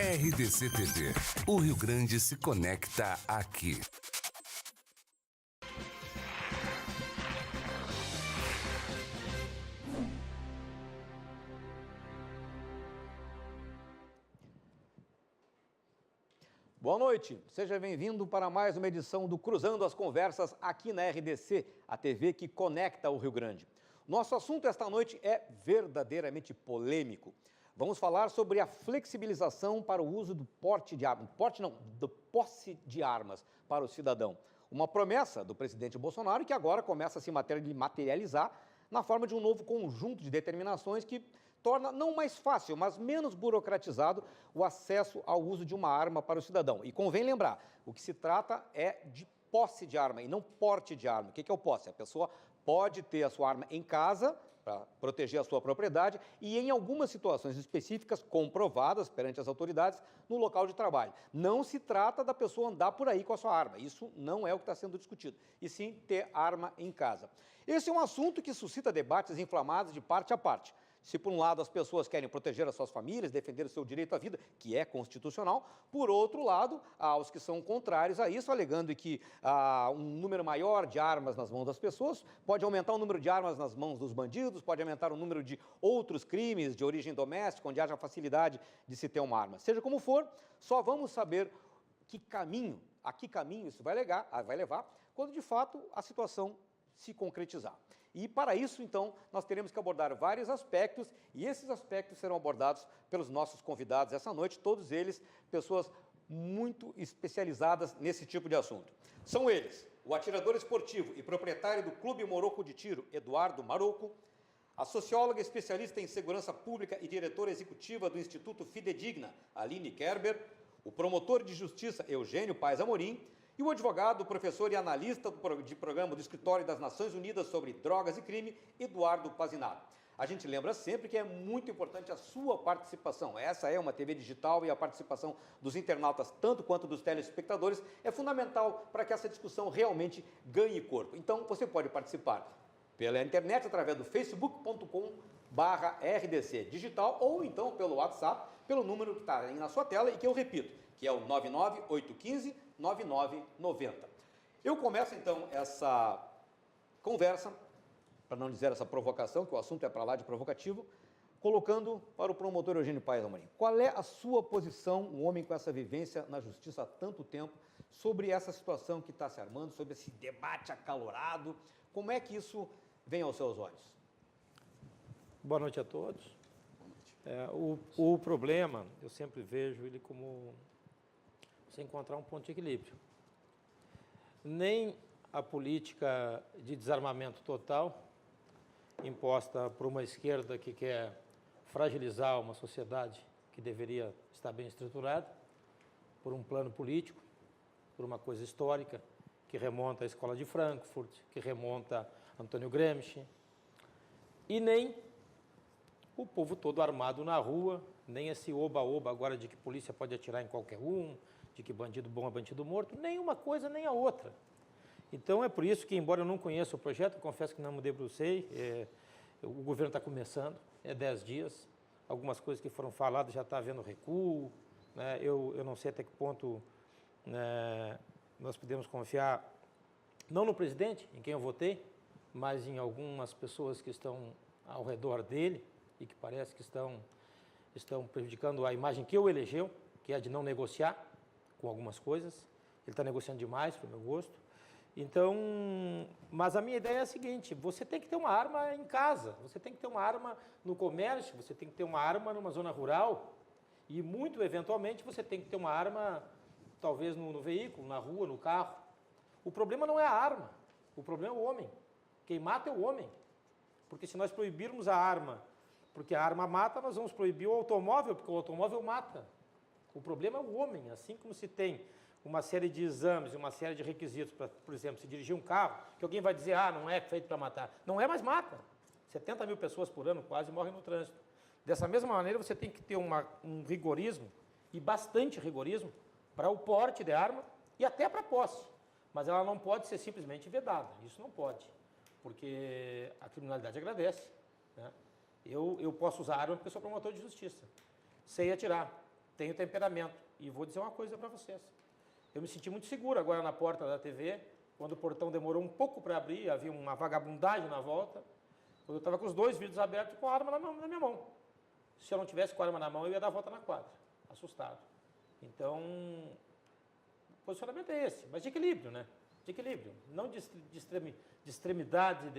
RDC TV. O Rio Grande se conecta aqui. Boa noite, seja bem-vindo para mais uma edição do Cruzando as Conversas aqui na RDC, a TV que conecta o Rio Grande. Nosso assunto esta noite é verdadeiramente polêmico. Vamos falar sobre a flexibilização para o uso do posse de armas para o cidadão. Uma promessa do presidente Bolsonaro que agora começa a se materializar na forma de um novo conjunto de determinações que torna não mais fácil, mas menos burocratizado o acesso ao uso de uma arma para o cidadão. E convém lembrar, o que se trata é de posse de arma e não porte de arma. O que é o posse? A pessoa pode ter a sua arma em casa para proteger a sua propriedade e, em algumas situações específicas, comprovadas perante as autoridades, no local de trabalho. Não se trata da pessoa andar por aí com a sua arma, isso não é o que está sendo discutido, e sim ter arma em casa. Esse é um assunto que suscita debates inflamados de parte a parte. Se, por um lado, as pessoas querem proteger as suas famílias, defender o seu direito à vida, que é constitucional, por outro lado, há os que são contrários a isso, alegando que um número maior de armas nas mãos das pessoas pode aumentar o número de armas nas mãos dos bandidos, pode aumentar o número de outros crimes de origem doméstica, onde haja facilidade de se ter uma arma. Seja como for, só vamos saber a que caminho isso vai levar, quando, de fato, a situação se concretizar. E, para isso, então, nós teremos que abordar vários aspectos, e esses aspectos serão abordados pelos nossos convidados essa noite, todos eles pessoas muito especializadas nesse tipo de assunto. São eles, o atirador esportivo e proprietário do Clube Moroco de Tiro, Eduardo Maroco, a socióloga especialista em segurança pública e diretora executiva do Instituto Fidedigna, Aline Kerber, o promotor de justiça, Eugênio Paes Amorim, e o advogado, professor e analista de programa do Escritório das Nações Unidas sobre Drogas e Crime, Eduardo Pazinato. A gente lembra sempre que é muito importante a sua participação. Essa é uma TV digital e a participação dos internautas, tanto quanto dos telespectadores, é fundamental para que essa discussão realmente ganhe corpo. Então, você pode participar pela internet através do facebook.com/RDC Digital ou então pelo WhatsApp, pelo número que está aí na sua tela e que eu repito, que é o 99815-9990. Eu começo, então, essa conversa, para não dizer essa provocação, que o assunto é para lá de provocativo, colocando para o promotor Eugênio Paes Amorim. Qual é a sua posição, um homem com essa vivência na justiça há tanto tempo, sobre essa situação que está se armando, sobre esse debate acalorado? Como é que isso vem aos seus olhos? Boa noite a todos. O problema, eu sempre vejo ele como você encontrar um ponto de equilíbrio. Nem a política de desarmamento total, imposta por uma esquerda que quer fragilizar uma sociedade que deveria estar bem estruturada, por um plano político, por uma coisa histórica, que remonta à Escola de Frankfurt, que remonta a Antônio Gramsci, e nem o povo todo armado na rua, nem esse oba-oba agora de que polícia pode atirar em qualquer um, de que bandido bom é bandido morto, nem uma coisa nem a outra. Então é por isso que, embora eu não conheça o projeto, eu confesso que não me debrucei, o governo está começando, 10 dias, algumas coisas que foram faladas já está havendo recuo, né? Eu não sei até que ponto nós podemos confiar, não no presidente, em quem eu votei, mas em algumas pessoas que estão ao redor dele e que parece que estão prejudicando a imagem que eu elegeu, que é a de não negociar com algumas coisas. Ele está negociando demais, para o meu gosto. Então, mas a minha ideia é a seguinte, você tem que ter uma arma em casa, você tem que ter uma arma no comércio, você tem que ter uma arma numa zona rural e, muito eventualmente, você tem que ter uma arma, talvez, no veículo, na rua, no carro. O problema não é a arma, o problema é o homem. Quem mata é o homem. Porque se nós proibirmos a arma, porque a arma mata, nós vamos proibir o automóvel, porque o automóvel mata. O problema é o homem, assim como se tem uma série de exames e uma série de requisitos para, por exemplo, se dirigir um carro, que alguém vai dizer, não é feito para matar. Não é, mas mata. 70 mil pessoas por ano quase morrem no trânsito. Dessa mesma maneira, você tem que ter um rigorismo, e bastante rigorismo, para o porte de arma e até para a posse. Mas ela não pode ser simplesmente vedada, isso não pode, porque a criminalidade agradece, né? Eu posso usar arma porque eu sou promotor de justiça, sei atirar, tenho temperamento. E vou dizer uma coisa para vocês. Eu me senti muito seguro agora na porta da TV, quando o portão demorou um pouco para abrir, havia uma vagabundagem na volta. Quando eu estava com os 2 vidros abertos com a arma na minha mão. Se eu não tivesse com a arma na mão, eu ia dar a volta na quadra, assustado. Então, o posicionamento é esse, mas de equilíbrio, né? De equilíbrio, não de extremidade,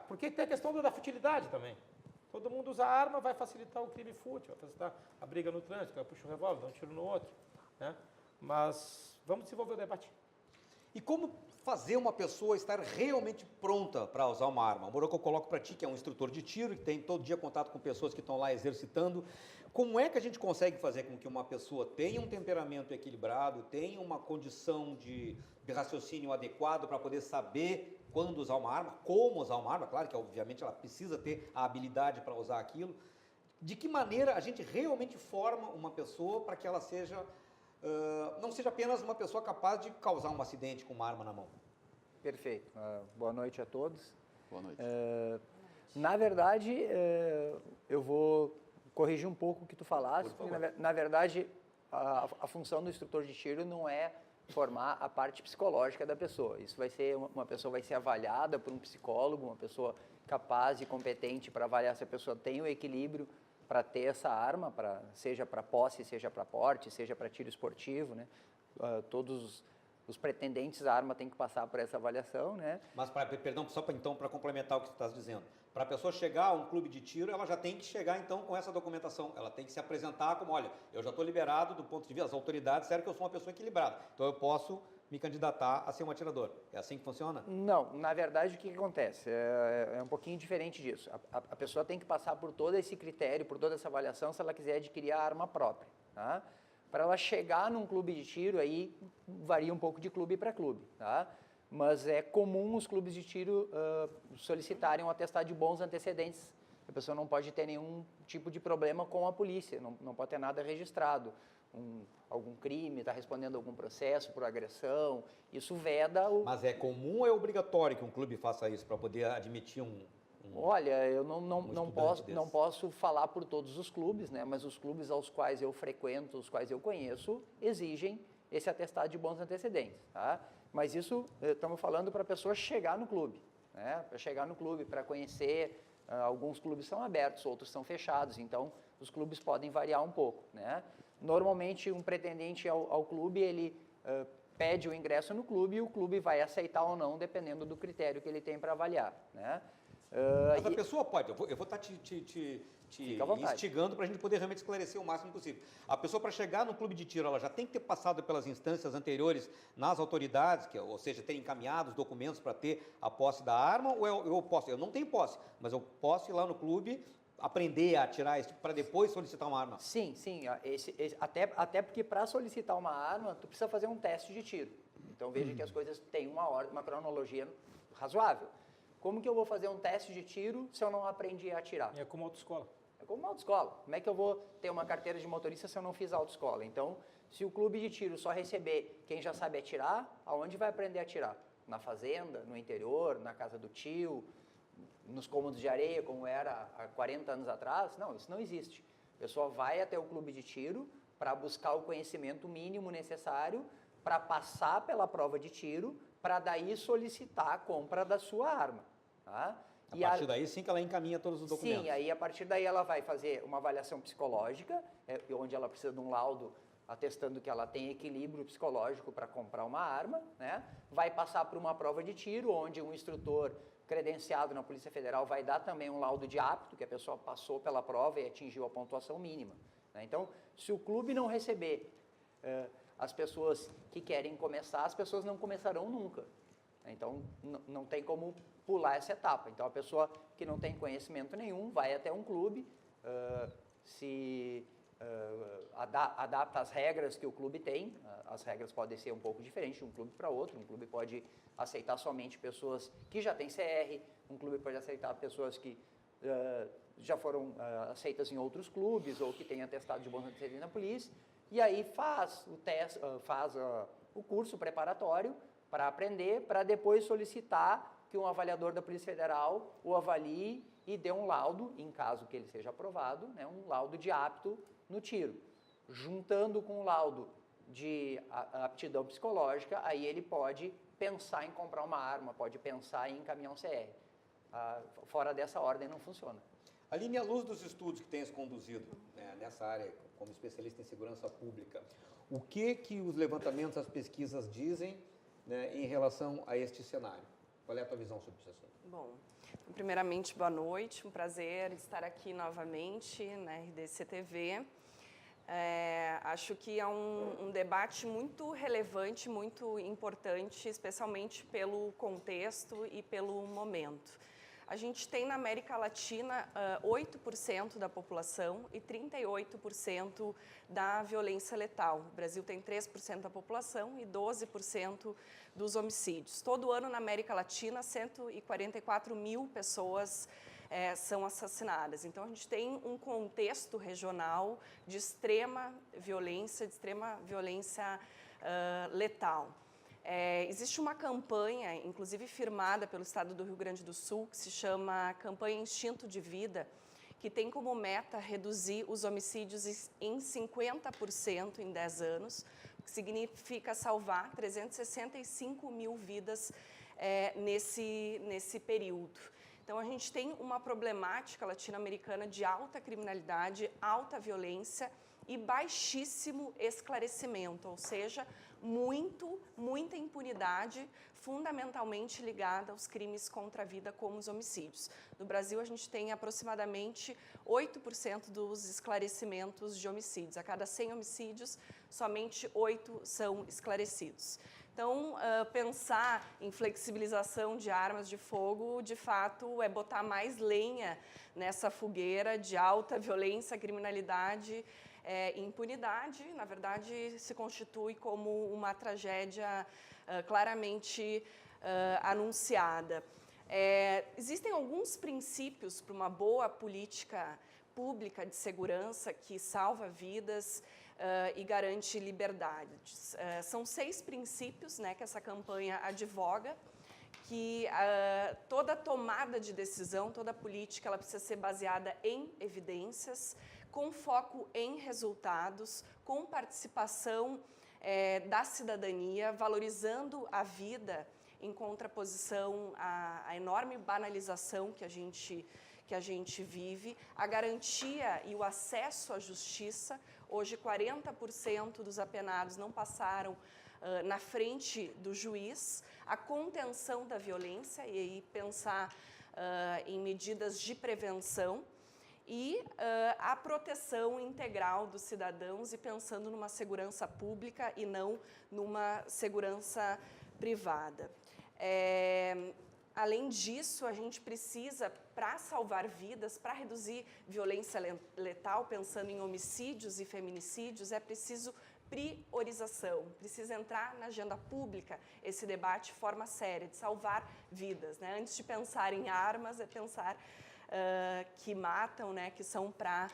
porque tem a questão da futilidade também. Todo mundo usa arma, vai facilitar o crime fútil, vai facilitar a briga no trânsito, vai puxar o revólver, dá um tiro no outro, né? Mas vamos desenvolver o debate. E como fazer uma pessoa estar realmente pronta para usar uma arma? O Moro, que eu coloco para ti, que é um instrutor de tiro, que tem todo dia contato com pessoas que estão lá exercitando. Como é que a gente consegue fazer com que uma pessoa tenha um temperamento equilibrado, tenha uma condição de raciocínio adequado para poder saber quando usar uma arma, como usar uma arma? Claro que, obviamente, ela precisa ter a habilidade para usar aquilo. De que maneira a gente realmente forma uma pessoa para que ela seja... não seja apenas uma pessoa capaz de causar um acidente com uma arma na mão? Perfeito. Boa noite a todos. Boa noite. Na verdade, eu vou corrigir um pouco o que tu falaste. Na verdade, a função do instrutor de tiro não é formar a parte psicológica da pessoa. Isso vai ser, uma pessoa vai ser avaliada por um psicólogo, uma pessoa capaz e competente para avaliar se a pessoa tem o equilíbrio para ter essa arma, seja para posse, seja para porte, seja para tiro esportivo, né? Todos os pretendentes à arma têm que passar por essa avaliação, né? Mas, perdão, só para complementar o que tu estás dizendo, para a pessoa chegar a um clube de tiro, ela já tem que chegar, então, com essa documentação. Ela tem que se apresentar como, olha, eu já estou liberado do ponto de vista, as autoridades disseram que eu sou uma pessoa equilibrada, então eu posso me candidatar a ser um atirador. É assim que funciona? Não, na verdade, o que acontece? É um pouquinho diferente disso. A pessoa tem que passar por todo esse critério, por toda essa avaliação, se ela quiser adquirir a arma própria, tá? Para ela chegar num clube de tiro, aí varia um pouco de clube para clube, tá? Mas é comum os clubes de tiro solicitarem um atestado de bons antecedentes. A pessoa não pode ter nenhum tipo de problema com a polícia, não pode ter nada registrado. Algum crime, está respondendo a algum processo por agressão, isso veda o... Mas é comum ou é obrigatório que um clube faça isso para poder admitir Olha, eu não posso falar por todos os clubes, né? Mas os clubes aos quais eu frequento, os quais eu conheço, exigem esse atestado de bons antecedentes, tá? Mas isso, estamos falando para a pessoa chegar no clube, né? Para chegar no clube, para conhecer, alguns clubes são abertos, outros são fechados, então os clubes podem variar um pouco, né? Normalmente, um pretendente ao clube, ele pede o ingresso no clube e o clube vai aceitar ou não, dependendo do critério que ele tem para avaliar, né? Mas a pessoa pode, eu vou estar te instigando para a gente poder realmente esclarecer o máximo possível. A pessoa, para chegar no clube de tiro, ela já tem que ter passado pelas instâncias anteriores nas autoridades, ou seja, ter encaminhado os documentos para ter a posse da arma, ou eu não tenho posse, mas eu posso ir lá no clube, aprender a atirar para depois solicitar uma arma? Sim. Até porque para solicitar uma arma, tu precisa fazer um teste de tiro. Então veja que as coisas têm uma cronologia razoável. Como que eu vou fazer um teste de tiro se eu não aprendi a atirar? É como autoescola. É como uma autoescola. Como é que eu vou ter uma carteira de motorista se eu não fiz autoescola? Então, se o clube de tiro só receber quem já sabe atirar, aonde vai aprender a atirar? Na fazenda, no interior, na casa do tio, nos cômodos de areia, como era há 40 anos atrás? Não, isso não existe. A pessoa vai até o clube de tiro para buscar o conhecimento mínimo necessário para passar pela prova de tiro, para daí solicitar a compra da sua arma. Tá? A partir daí, sim, que ela encaminha todos os documentos. Sim, aí a partir daí ela vai fazer uma avaliação psicológica, onde ela precisa de um laudo atestando que ela tem equilíbrio psicológico para comprar uma arma, né? Vai passar por uma prova de tiro, onde um instrutor credenciado na Polícia Federal vai dar também um laudo de apto, que a pessoa passou pela prova e atingiu a pontuação mínima, né? Então, se o clube não receber as pessoas que querem começar, as pessoas não começarão nunca. Então, não tem como pular essa etapa. Então, a pessoa que não tem conhecimento nenhum vai até um clube, adapta as regras que o clube tem. As regras podem ser um pouco diferentes de um clube para outro. Um clube pode aceitar somente pessoas que já têm CR, um clube pode aceitar pessoas que já foram aceitas em outros clubes ou que têm atestado de bons antecedentes na polícia, e aí faz o teste, faz o curso preparatório para aprender, para depois solicitar que um avaliador da Polícia Federal o avalie e dê um laudo, em caso que ele seja aprovado, né, um laudo de apto no tiro. juntando com o laudo de aptidão psicológica, aí ele pode pensar em comprar uma arma, pode pensar em encaminhar um CR. Fora dessa ordem não funciona. Aline, à luz dos estudos que tens conduzido, né, nessa área, como especialista em segurança pública, o que os levantamentos, as pesquisas dizem, né, em relação a este cenário? Qual é a tua visão sobre esse assunto? Bom, primeiramente, boa noite, um prazer estar aqui novamente na RDC TV. Acho que é um debate muito relevante, muito importante, especialmente pelo contexto e pelo momento. A gente tem na América Latina 8% da população e 38% da violência letal. O Brasil tem 3% da população e 12% dos homicídios. Todo ano na América Latina, 144 mil pessoas são assassinadas. Então, a gente tem um contexto regional de extrema violência letal. Existe uma campanha, inclusive firmada pelo Estado do Rio Grande do Sul, que se chama Campanha Instinto de Vida, que tem como meta reduzir os homicídios em 50% em 10 anos, o que significa salvar 365 mil vidas nesse período. Então, a gente tem uma problemática latino-americana de alta criminalidade, alta violência e baixíssimo esclarecimento, ou seja, muita impunidade, fundamentalmente ligada aos crimes contra a vida, como os homicídios. No Brasil, a gente tem aproximadamente 8% dos esclarecimentos de homicídios. A cada 100 homicídios, somente 8 são esclarecidos. Então, pensar em flexibilização de armas de fogo, de fato, é botar mais lenha nessa fogueira de alta violência, criminalidade e impunidade. Na verdade, se constitui como uma tragédia claramente anunciada. Existem alguns princípios para uma boa política pública de segurança que salva vidas e garante liberdades. São 6 princípios, né, que essa campanha advoga, que toda tomada de decisão, toda política, ela precisa ser baseada em evidências, com foco em resultados, com participação da cidadania, valorizando a vida em contraposição à enorme banalização que a gente vive, a garantia e o acesso à justiça. Hoje, 40% dos apenados não passaram na frente do juiz, a contenção da violência, e aí pensar em medidas de prevenção, e a proteção integral dos cidadãos, e pensando numa segurança pública e não numa segurança privada. Além disso, a gente precisa, para salvar vidas, para reduzir violência letal, pensando em homicídios e feminicídios, é preciso priorização, precisa entrar na agenda pública esse debate de forma séria, de salvar vidas, né? Antes de pensar em armas, é pensar que matam, né? que são para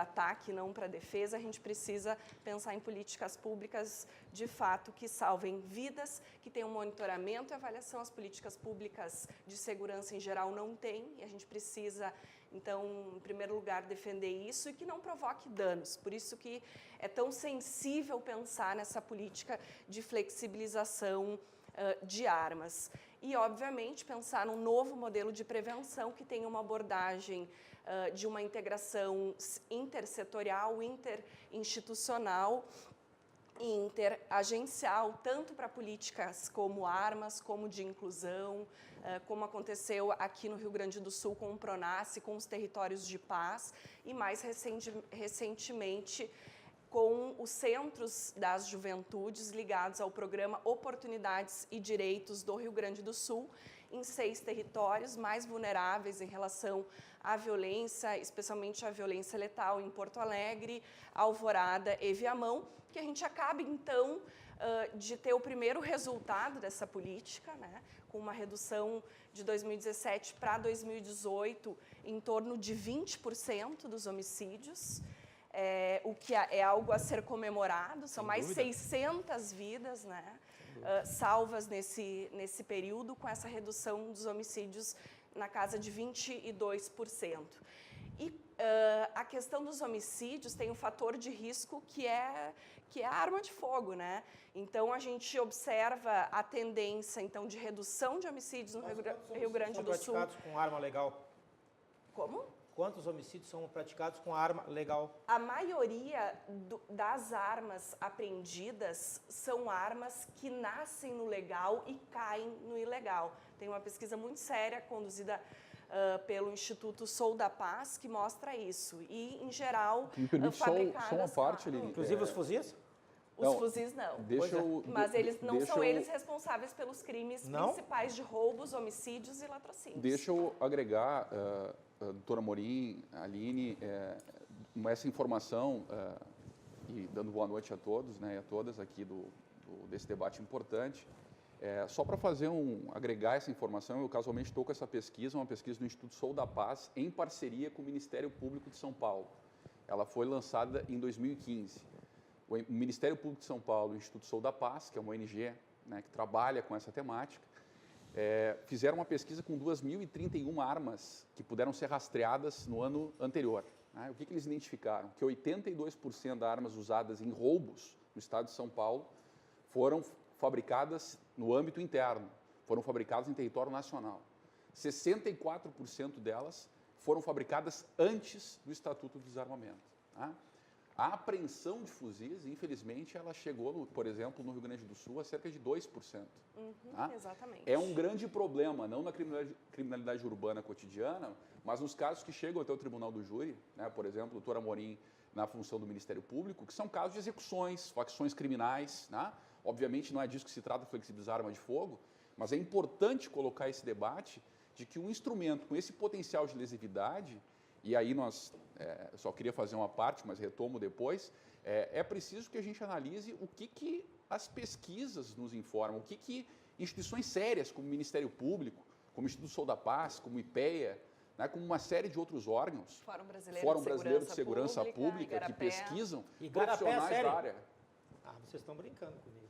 ataque, não para defesa. A gente precisa pensar em políticas públicas, de fato, que salvem vidas, que tenham monitoramento e avaliação. As políticas públicas de segurança, em geral, não têm, e a gente precisa, então, em primeiro lugar, defender isso e que não provoque danos. Por isso que é tão sensível pensar nessa política de flexibilização de armas. E, obviamente, pensar num novo modelo de prevenção que tenha uma abordagem de uma integração intersetorial, interinstitucional e interagencial, tanto para políticas como armas, como de inclusão, como aconteceu aqui no Rio Grande do Sul com o PRONASSE, com os territórios de paz, e mais recentemente com os centros das juventudes ligados ao programa Oportunidades e Direitos do Rio Grande do Sul, em 6 territórios mais vulneráveis em relação à violência, especialmente à violência letal, em Porto Alegre, Alvorada e Viamão, que a gente acabe, então, de ter o primeiro resultado dessa política, né, com uma redução de 2017 para 2018 em torno de 20% dos homicídios, o que é algo a ser comemorado. São mais 600 vidas, né, salvas nesse período, com essa redução dos homicídios na casa de 22%. E A questão dos homicídios tem um fator de risco que é a arma de fogo, né? Então, a gente observa a tendência, então, de redução de homicídios no Rio Grande do Sul. São praticados com arma legal? Como? Quantos homicídios são praticados com arma legal? A maioria das armas apreendidas são armas que nascem no legal e caem no ilegal. Tem uma pesquisa muito séria conduzida pelo Instituto Sou da Paz que mostra isso. E, em geral, Me permite só uma parte ali. Inclusive os fuzis? Os fuzis não. Mas eles não são eles responsáveis pelos crimes principais de roubos, homicídios e latrocínios. Deixa eu agregar, doutora Amorim, Aline, essa informação, e dando boa noite a todos, né, e a todas aqui desse debate importante. Só para agregar essa informação, eu casualmente estou com essa pesquisa, uma pesquisa do Instituto Sou da Paz, em parceria com o Ministério Público de São Paulo. Ela foi lançada em 2015. O Ministério Público de São Paulo e o Instituto Sou da Paz, que é uma ONG, né, que trabalha com essa temática, fizeram uma pesquisa com 2.031 armas que puderam ser rastreadas no ano anterior. Né? O que eles identificaram? Que 82% das armas usadas em roubos no estado de São Paulo foram fabricadas no âmbito interno, foram fabricadas em território nacional. 64% delas foram fabricadas antes do Estatuto do Desarmamento. Tá? A apreensão de fuzis, infelizmente, ela chegou, por exemplo, no Rio Grande do Sul, a cerca de 2%. Tá? Exatamente. É um grande problema, não na criminalidade urbana cotidiana, mas nos casos que chegam até o Tribunal do Júri, né? Por exemplo, o doutor Amorim, na função do Ministério Público, que são casos de execuções, facções criminais. Né? Obviamente, não é disso que se trata flexibilizar arma de fogo, mas é importante colocar esse debate de que um instrumento com esse potencial de lesividade, e aí eu só queria fazer uma parte, mas retomo depois, é preciso que a gente analise o que as pesquisas nos informam, o que instituições sérias como o Ministério Público, como o Instituto Sou da Paz, como o IPEA, né, como uma série de outros órgãos, Fórum Brasileiro de Segurança Pública, que pesquisam Igarapé, profissionais da área. Vocês estão brincando comigo.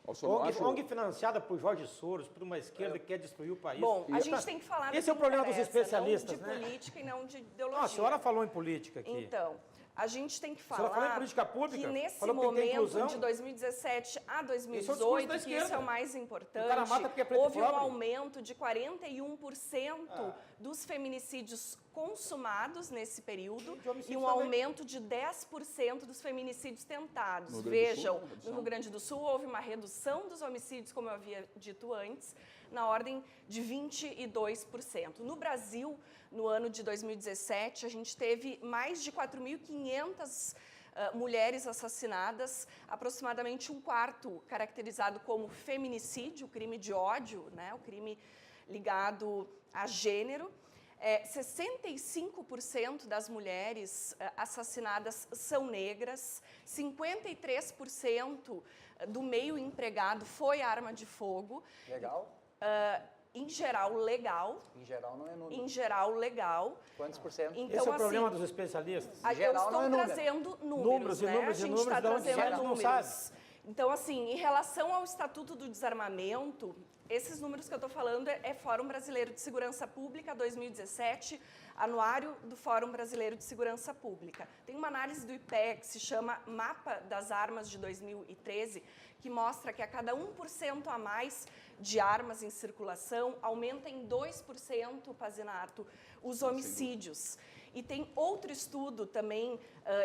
ONG financiada por Jorge Soros, por uma esquerda que quer destruir o país. Bom, a gente tem que falar do que Esse é o problema dos interessa, especialistas, não né? de política e não de ideologia. Não, a senhora falou em política aqui. Então, a gente tem que A senhora falou em falar política pública? que nesse Falou que tem que ter momento inclusão? de 2017 a Esse é o discurso 2018, da que isso é esquerda. o mais O cara importante, mata porque é preto e houve um pobre. aumento de 41% dos feminicídios consumados nesse período de homicídios e um também. aumento de 10% dos feminicídios tentados. No Rio Grande do Sul, Vejam, uma redução. no Rio Grande do Sul houve uma redução dos homicídios, como eu havia dito antes, na ordem de 22%. No Brasil, no ano de 2017, a gente teve mais de 4.500 mulheres assassinadas, aproximadamente um quarto caracterizado como feminicídio, crime de ódio, né, o crime ligado a gênero. 65% das mulheres assassinadas são negras, 53% do meio empregado foi arma de fogo. Legal? Em geral, legal. Em geral não é número. Em geral, legal. Quantos por cento? Então, Esse é o assim, problema dos especialistas. eu geral, não estou é número. trazendo Números números, e né? números a e gente números, está de onde trazendo sai, a gente não números. Então, assim, em relação ao Estatuto do Desarmamento, esses números que eu estou falando é Fórum Brasileiro de Segurança Pública 2017, Anuário do Fórum Brasileiro de Segurança Pública. Tem uma análise do IPEA que se chama Mapa das Armas de 2013, que mostra que a cada 1% a mais de armas em circulação aumenta em 2%, Pazinato, os homicídios. E tem outro estudo também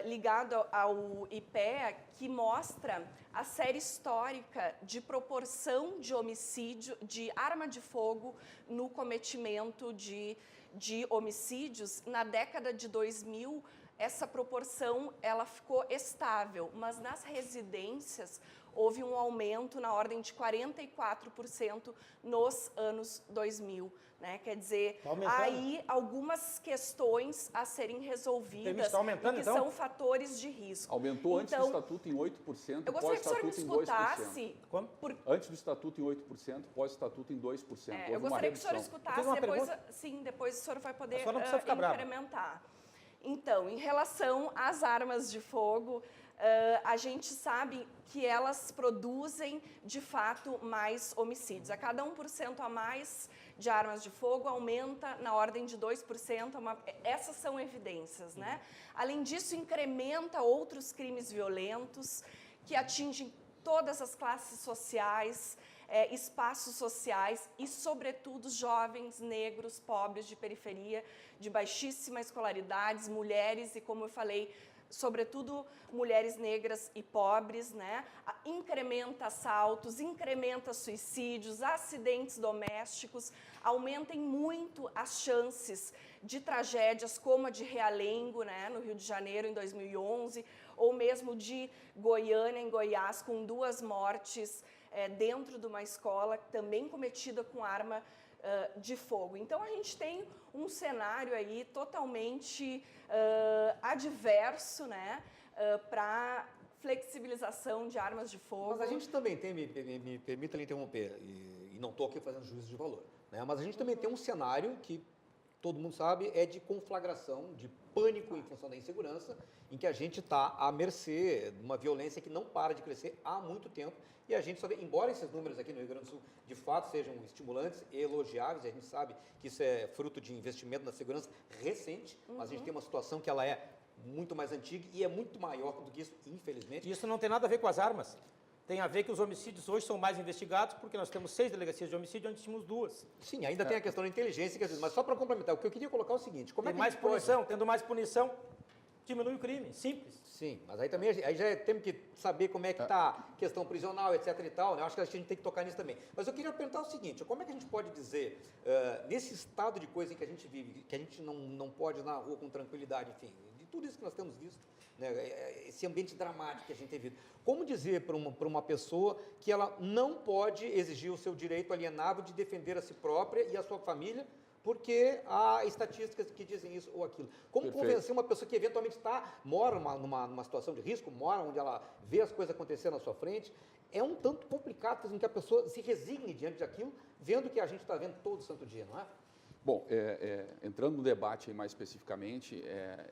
ligado ao IPEA que mostra a série histórica de proporção de homicídio, de arma de fogo no cometimento de homicídios. Na década de 2000, essa proporção ela ficou estável, mas nas residências houve um aumento na ordem de 44% nos anos 2000. Né? Quer dizer, há aí algumas questões a serem resolvidas Está aumentando, que então? são fatores de risco. Aumentou antes do Então, Estatuto em 8%, eu gostaria que o senhor me pós-Estatuto em 2%. escutasse. Como? Antes do Estatuto em 8%, pós-Estatuto em 2%. Houve Eu uma gostaria que o senhor redução. escutasse, Fiz uma depois, pergunta? sim, depois o senhor vai poder A senhora não precisa ficar brava. incrementar. Então, em relação às armas de fogo, a gente sabe que elas produzem, de fato, mais homicídios. A cada 1% a mais de armas de fogo aumenta na ordem de 2%. Essas são evidências, né? Além disso, incrementa outros crimes violentos que atingem todas as classes sociais, espaços sociais e, sobretudo, jovens, negros, pobres, de periferia, de baixíssima escolaridade, mulheres e, como eu falei, sobretudo mulheres negras e pobres, né? Incrementa assaltos, incrementa suicídios, acidentes domésticos, aumentem muito as chances de tragédias como a de Realengo, né, no Rio de Janeiro, em 2011, ou mesmo de Goiânia, em Goiás, com 2 mortes dentro de uma escola, também cometida com arma de fogo. Então, a gente tem um cenário aí totalmente adverso, né, para flexibilização de armas de fogo. Mas a gente também tem, me permita lhe interromper, e não estou aqui fazendo juízo de valor, né, mas a gente também tem um cenário que todo mundo sabe, é de conflagração, de pânico em função da insegurança, em que a gente está à mercê de uma violência que não para de crescer há muito tempo, e a gente só vê, embora esses números aqui no Rio Grande do Sul de fato sejam estimulantes e elogiáveis, a gente sabe que isso é fruto de investimento na segurança recente, mas a gente tem uma situação que ela é muito mais antiga e é muito maior do que isso, infelizmente. Isso não tem nada a ver com as armas. Tem a ver que os homicídios hoje são mais investigados, porque nós temos 6 delegacias de homicídio, onde tínhamos 2. Sim, ainda tem a questão da inteligência, mas só para complementar, o que eu queria colocar é o seguinte, como Tem é que mais a gente pode... punição, tendo mais punição, diminui o crime, simples. Sim, mas aí também aí já temos que saber como é que está a questão prisional, etc e tal, né? Eu acho que a gente tem que tocar nisso também. Mas eu queria perguntar o seguinte, como é que a gente pode dizer, nesse estado de coisa em que a gente vive, que a gente não pode ir na rua com tranquilidade, enfim, de tudo isso que nós temos visto, né, esse ambiente dramático que a gente tem visto, como dizer para uma pessoa que ela não pode exigir o seu direito alienável de defender a si própria e a sua família, porque há estatísticas que dizem isso ou aquilo. Como convencer uma pessoa que eventualmente mora numa situação de risco, mora onde ela vê as coisas acontecendo na sua frente, é um tanto complicado fazer com que a pessoa se resigne diante daquilo, vendo o que a gente está vendo todo santo dia, não é? Bom, entrando no debate aí mais especificamente,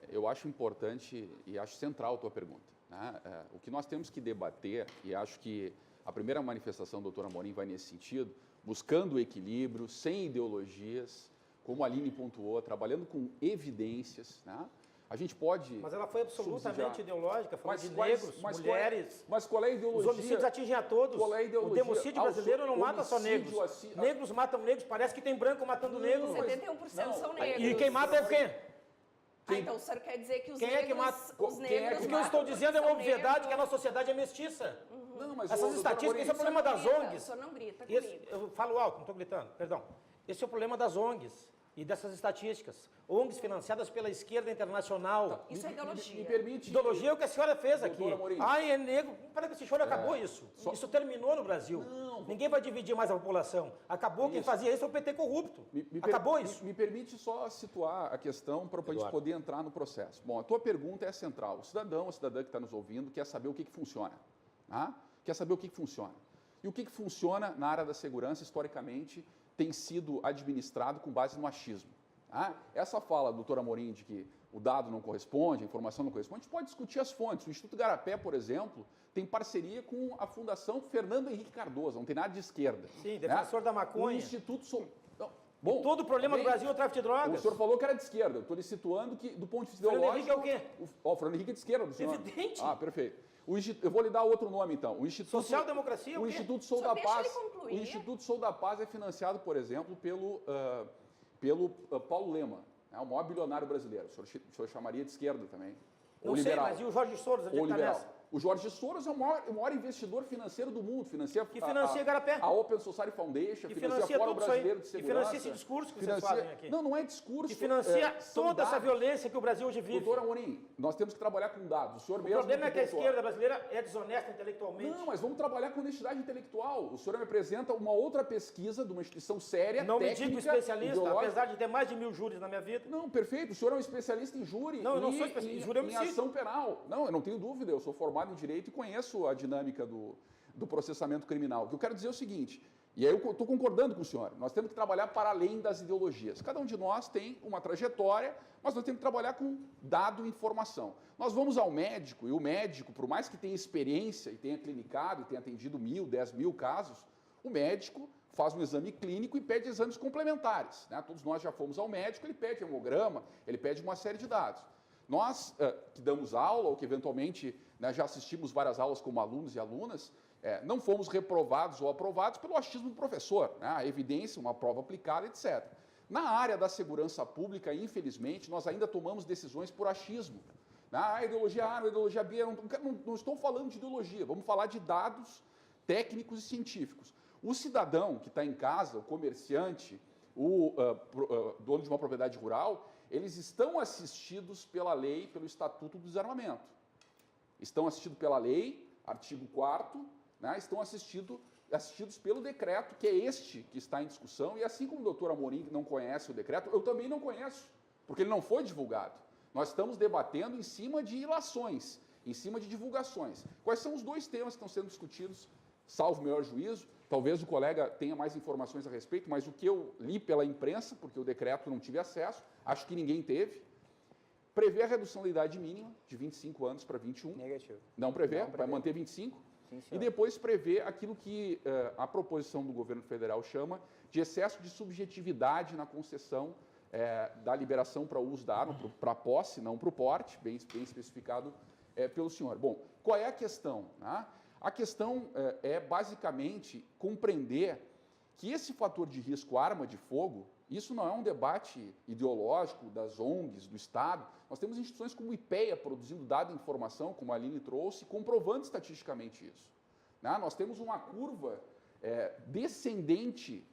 eu acho importante e acho central a tua pergunta, né? O que nós temos que debater, e acho que a primeira manifestação do doutor Amorim vai nesse sentido, buscando o equilíbrio, sem ideologias, como a Aline pontuou, trabalhando com evidências, né? A gente pode... Mas ela foi absolutamente subsidiar. ideológica, falando de Quais- negros, mas mulheres... Mas qual é a ideologia? Os homicídios atingem a todos. Qual é a O ideologia? democídio brasileiro não mata só negros. Homicídio Negros matam negros, parece que tem branco matando negros. 71% são negros. E quem mata é quem? Então o senhor quer dizer que os Quem negros... é que mata? Os Quem é negros que O que eu estou dizendo é uma obviedade, que a nossa sociedade é mestiça. Não, mas Essas estatísticas, esse é o problema das O ONGs. senhor não grita Esse- comigo. eu falo alto, não estou gritando, perdão. Esse é o problema das ONGs e dessas estatísticas. ONGs financiadas pela esquerda internacional. Isso é ideologia. Me permite... Ideologia é o que a senhora fez aqui. Doutor Amorim. Ai, é negro. Para que esse choro acabou isso. Isso terminou no Brasil. Ninguém vai dividir mais a população. Acabou, quem fazia isso é o PT corrupto. Acabou isso. Me permite só situar a questão para a gente poder entrar no processo. Bom, a tua pergunta é central. O cidadão, a cidadã que está nos ouvindo, quer saber o que funciona. Tá? Quer saber o que funciona. E o que funciona na área da segurança, historicamente, tem sido administrado com base no achismo. Tá? Essa fala do doutor Amorim de que o dado não corresponde, a informação não corresponde, a gente pode discutir as fontes. O Instituto Garapé, por exemplo, tem parceria com a Fundação Fernando Henrique Cardoso, não tem nada de esquerda. Sim, defensor da O maconha. Instituto... Bom, Todo o problema do Brasil é o tráfico de drogas. o senhor falou que era de esquerda. Eu estou lhe situando que, do ponto de vista Fernando ideológico... Henrique é o quê? O Fernando Henrique é de esquerda do senhor. Evidente. Ah, perfeito. Eu vou lhe dar outro nome, então. O Instituto... Social-democracia, o O quê? Instituto Sou Só da deixa Paz... ele concluir. O Instituto Sou da Paz é financiado, por exemplo, pelo Paulo Lema, né, o maior bilionário brasileiro. O senhor chamaria de esquerda também. Não Ou sei, liberal. mas e o Jorge Soros? Onde Ou é que tá liberal. nessa? O Jorge Soros é o maior investidor financeiro do mundo. Financia Que financia Garapé. a Open Society Foundation, Que financia financia o Fórum tudo isso aí. Brasileiro de Que Segurança. financia esse discurso que vocês fazem aqui. Não é discurso. Que financia são toda essa dados. violência que o Brasil hoje vive. Doutor Amorim, nós temos que trabalhar com dados. O senhor O mesmo... problema é que a pontuou. esquerda brasileira é desonesta intelectualmente. Não, mas vamos trabalhar com honestidade intelectual. O senhor me apresenta uma outra pesquisa de uma instituição séria, Não me técnica, digo especialista, ideológica. apesar de ter mais de 1000 júris na minha vida. Não, perfeito. O senhor é um especialista em júri. Não, eu não e sou especialista em júri, é em homicídio. ação penal. Não, eu não tenho dúvida. Eu sou formado em Direito e conheço a dinâmica do processamento criminal. O que eu quero dizer é o seguinte, E aí eu estou concordando com o senhor. Nós temos que trabalhar para além das ideologias. Cada um de nós tem uma trajetória, mas nós temos que trabalhar com dado e informação. Nós vamos ao médico, e o médico, por mais que tenha experiência e tenha clinicado e tenha atendido 1.000, 10.000 casos, o médico faz um exame clínico e pede exames complementares, né? Todos nós já fomos ao médico, ele pede hemograma, ele pede uma série de dados. Nós, que damos aula, ou que eventualmente, né, já assistimos várias aulas como alunos e alunas, não fomos reprovados ou aprovados pelo achismo do professor, né? A evidência, uma prova aplicada, etc. Na área da segurança pública, infelizmente, nós ainda tomamos decisões por achismo. A ideologia A, a ideologia B, não estou falando de ideologia, vamos falar de dados técnicos e científicos. O cidadão que está em casa, o comerciante, o dono de uma propriedade rural, eles estão assistidos pela lei, pelo Estatuto do Desarmamento. Estão assistidos pela lei, artigo 4º, né, estão assistidos pelo decreto, que é este que está em discussão, e assim como o doutor Amorim não conhece o decreto, eu também não conheço, porque ele não foi divulgado. Nós estamos debatendo em cima de ilações, em cima de divulgações. Quais são os dois temas que estão sendo discutidos, salvo o melhor juízo? Talvez o colega tenha mais informações a respeito, mas o que eu li pela imprensa, porque o decreto não tive acesso, acho que ninguém teve, prevê a redução da idade mínima de 25 anos para 21. Negativo. Não prevê, vai manter 25. Sim, E depois prevê aquilo que a proposição do governo federal chama de excesso de subjetividade na concessão da liberação para o uso da arma, para a posse, não para o porte, bem especificado pelo senhor. Bom, qual é a questão? Né? A questão é basicamente compreender que esse fator de risco arma de fogo, isso não é um debate ideológico das ONGs, do Estado. Nós temos instituições como o IPEA produzindo dado e informação, como a Aline trouxe, comprovando estatisticamente isso. Né? Nós temos uma curva descendente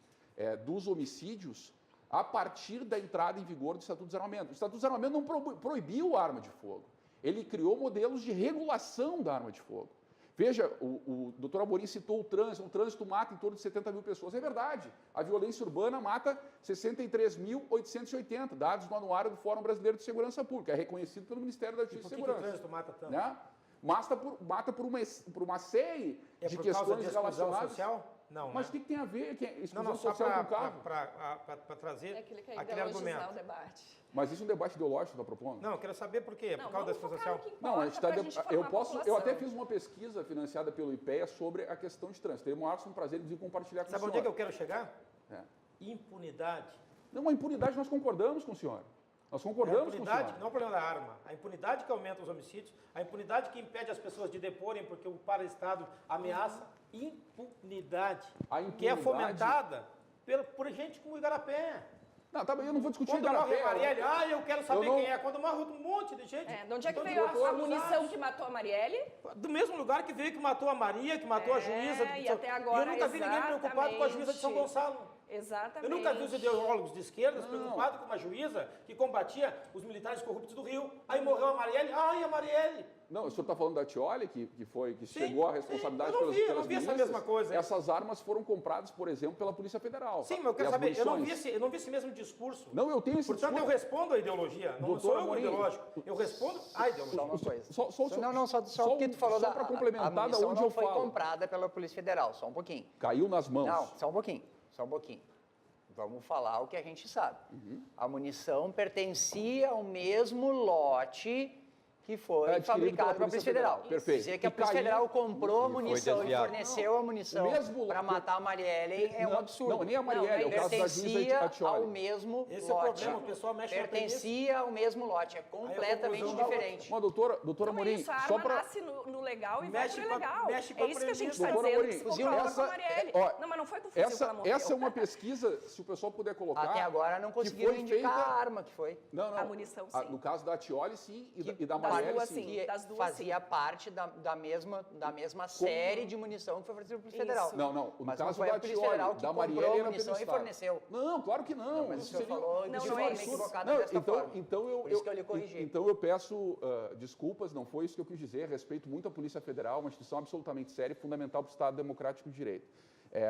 dos homicídios a partir da entrada em vigor do Estatuto do Desarmamento. O Estatuto do Desarmamento não proibiu a arma de fogo. Ele criou modelos de regulação da arma de fogo. Veja, o doutor Amorim citou o trânsito mata em torno de 70 mil pessoas. É verdade, a violência urbana mata 63.880, dados no anuário do Fórum Brasileiro de Segurança Pública, é reconhecido pelo Ministério da Justiça e Segurança. Por que o trânsito mata tanto? Né? Mata por uma série de por questões causa de exclusão relacionadas... social? Não, Mas né? o que tem a ver com exclusão Não, só social com o carro? para trazer É aquele que é aquele ideologizar argumento. o debate. Mas isso é um debate ideológico que está propondo? Não, eu quero saber por quê. Não, Por causa da vamos exclusão focar social. no que Não, a gente importa está. pra gente formar a Eu até população. fiz uma pesquisa financiada pelo IPEA sobre a questão de trânsito. Teria um máximo prazer em compartilhar com Sabe o onde é que eu senhor. quero chegar? É. Impunidade. Não, a impunidade nós concordamos com o senhor. Nós concordamos com o impunidade senhor. não é o problema da arma. A impunidade que aumenta os homicídios, a impunidade que impede as pessoas de deporem porque o para-estado ameaça. Impunidade. A Que é impunidade- fomentada por gente como o Igarapé. Não, tá bem, eu não vou discutir Quando morre Igarapé. a Marielle, eu quero saber Eu não- quem é. Quando morre um monte de gente. De onde é que então, veio a todos munição os que matou a Marielle? Do mesmo lugar que veio que matou a Maria, que matou a juíza. E até agora, eu nunca vi ninguém preocupado com a juíza de São exatamente. Gonçalo. Exatamente. Eu nunca vi os ideólogos de esquerda preocupados com uma juíza que combatia os militares corruptos do Rio. Aí morreu a Marielle. Ai, a Marielle! Não, o senhor está falando da Tioli, que Sim, chegou à responsabilidade sim, eu não vi, eu não pelas vi essa milícias? mesma coisa. Essas armas foram compradas, por exemplo, pela Polícia Federal. Sim, mas eu E quero as saber, eu munições? não vi esse mesmo discurso. Não, eu tenho esse Portanto, eu discurso. respondo à ideologia. Não Doutor sou eu o Amorim, ideológico. Eu respondo à ideologia. Só uma coisa. Só o que tu falou só da para complementar a da munição onde não eu foi falo. comprada pela Polícia Federal, só um pouquinho. Caiu nas mãos. Não, só um pouquinho. Vamos falar o que a gente sabe. A munição pertencia ao mesmo lote que foi Adquirido fabricado pela pela Polícia Federal. Perfeito. Dizer que a E Polícia caiu- Federal comprou a munição e desviado. forneceu a munição O mesmo- para matar a Marielle é um Não, absurdo. não, nem a Marielle, é o caso da juíza Pertencia Atioli. ao mesmo Esse é o lote. problema, o pessoal mexe na Pertencia ao mesmo lote, é completamente conclusão da diferente. Uma doutora Não é Amorim, isso, a só arma para... nasce no legal e Mexe vai pro com a- ilegal. mexe com É a isso que a gente está premissa. dizendo, Doutora que se Amorim, comprova com a essa- Marielle. ó, Não, mas não foi com o fuzil que ela morreu. Essa é uma pesquisa, se o pessoal puder colocar... Até agora não que conseguiram foi indicar feita- a arma que foi. Não. A munição, sim. No caso da Atioli, sim, e da das Marielle, duas, sim. sim. Que Das duas, fazia parte da mesma série de munição que foi fornecida pela Polícia Federal. Isso. Não, no Mas caso não foi da a Polícia Atioli, Federal que da comprou Marielle era munição pelo e Estado. forneceu. Não, claro que não. Mas o Isso senhor seria- falou Não, de não é forma isso. equivocada Não, desta forma. Por isso que eu lhe corrigi. Então eu peço desculpas, não foi isso que eu quis dizer. Respeito muito a Polícia Federal, uma instituição absolutamente séria e fundamental para o Estado Democrático de Direito.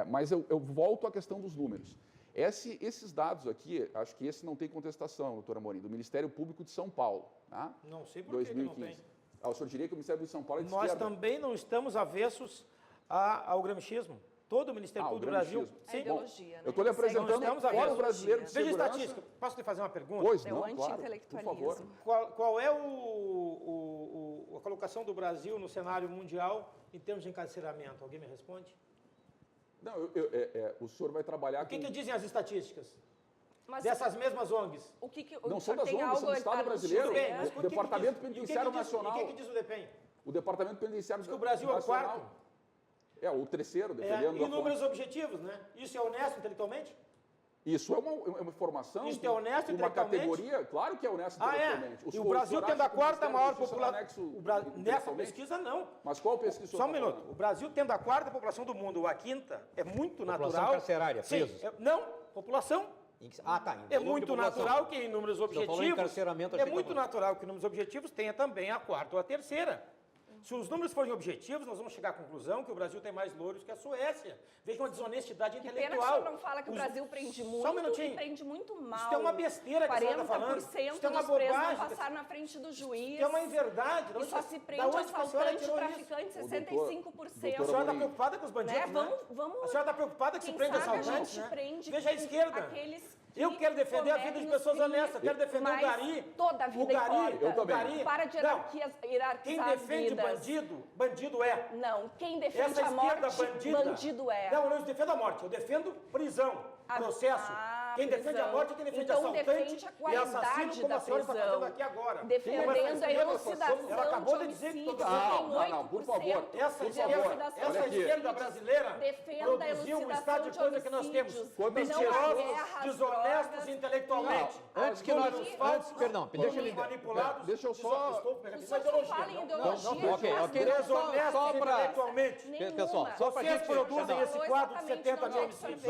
Mas eu volto à questão dos números. Esses dados aqui, acho que esse não tem contestação, doutora Amorim, do Ministério Público de São Paulo. Tá? Não sei por que que não tem. O senhor diria que o Ministério Público de São Paulo é de Nós esquerda? também não estamos avessos ao gramichismo. todo o Ministério o Público do Brasil. grande X. É ideologia, né? Eu estou lhe apresentando Não estamos a ver. Fórum Brasileiro de Veja a Segurança. estatística. Posso lhe fazer uma pergunta? Pois É não, o claro, por favor. anti-intelectualismo. Qual é a colocação do Brasil no cenário mundial em termos de encarceramento? Alguém me responde? Não, o senhor vai trabalhar O que com... dizem as estatísticas Mas dessas mesmas ONGs? o que Não o são senhor das tem ONGs, algo são do Estado a nos brasileiro. dizer? Bem, mas O Departamento Penitenciário Nacional. E o que diz o DEPEN? O Departamento Penitenciário Diz que o Brasil é o Nacional. quarto. É, o terceiro, É, dependendo em da números fonte. objetivos, né? Isso é honesto intelectualmente? Isso é uma informação. Isso é honesto uma intelectualmente? categoria, claro que é honesto Ah, é? intelectualmente. E o Brasil tendo a quarta maior população. Nessa Nessa pesquisa, não. Mas qual pesquisa o senhor Só um está minuto. falando? O Brasil tendo a quarta população do mundo, ou a quinta, é muito População natural. carcerária, Sim, presos. não, população. Ah, tá. em É volume de muito população. natural que em números falou em objetivos. encarceramento, É achei que muito tava- natural que em números objetivos tenha também a quarta ou a terceira. Se os números forem objetivos, nós vamos chegar à conclusão que o Brasil tem mais louros que a Suécia. Veja uma desonestidade Que pena que o intelectual. senhor não fala que o Brasil prende Só um muito minutinho. e prende muito mal. Isso é uma besteira que a senhora está falando. 40% Isso é uma dos presos bobagem. não passaram na frente do juiz. Isso é uma inverdade. E só se prende Da onde que a senhora assaltante, tirou isso? traficante, Ô, 65%. A senhora está preocupada com os bandidos, Né? né? Vamos... A senhora está preocupada que se Quem prende sabe a assaltantes, gente né? prende Veja a esquerda. aqueles que Eu quero defender a vida de cometem pessoas os honestas. Eu quero defender o mas Gari. toda a vida O Gari. importa. Eu também. O Gari. Para de Não. hierarquia, Quem hierarquizar as defende vidas. bandido, bandido é. Não, quem defende Essa a esquerda morte, bandida. bandido é. Não, eu não defendo a morte, eu defendo prisão, processo. Quem defende a prisão. morte é quem defende Então assaltante defende a e qualidade assassino, como da a senhora está prisão. fazendo aqui agora. Defendendo a elucidação Ela acabou de dizer que homicídios, todo tem mundo... Não, por 8% favor. Essa de esquerda, elucidação essa de esquerda homicídios. brasileira Defenda a produziu um elucidação estado de coisa que nós temos. Quantas não Mentirosos, a guerra, as desonestos drogas. intelectualmente. Antes que nós... Números Antes, falsos, perdão, deixa ele... manipulados. Deixa eu só- Estou O pegando senhor ideologia. só fala em não, ideologia. não, ok, mas ok. não Desonestos Só pra- intelectualmente. nenhuma. Pessoal, só pra Vocês gente... produzem Não. esse quadro de Exatamente, 70 não mil é homicídios. absorvente.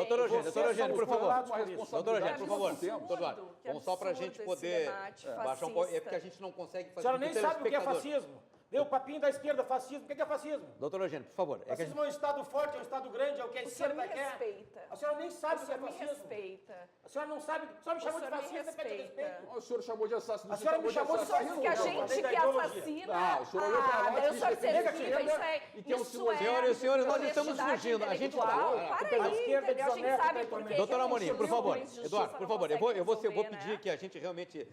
Doutor Eugênio, por favor. Doutor Eugênio, por favor. absurdo, Doutor Eduardo, que vamos só para a absurdo gente esse poder debate baixar um pouco. É fascista. porque a gente não consegue A fazer senhora com nem sabe o que é telespectador. fascismo. Deu o papinho da esquerda, fascismo. O que é fascismo? Doutor Eugênio, por favor. É que a gente... Fascismo é um Estado forte, é um Estado grande, é o que a O senhor esquerda me quer. respeita. A senhora nem O sabe o que é senhor me fascismo. respeita. A senhora não sabe. A senhora me chamou de senhor me fascista, pede respeita. respeito. O senhor chamou de assassino. A você senhora me chamou de assassino. Que a Não, gente falei da que ideologia. assassina. Ah, o senhor olhou pra nós, daí o senhor disse que se nega a esquiva, esquerda isso é... e que é um Isso senhor- é Senhores e senhores, nós estamos honestidade fugindo. A gente está... intelectual. Ah, Para a aí, esquerda entendeu? A gente desonesta sabe por que Doutor que a Amorim, gente por favor. justiça Eduardo, não por favor, consegue eu vou resolver, pedir né? que a gente realmente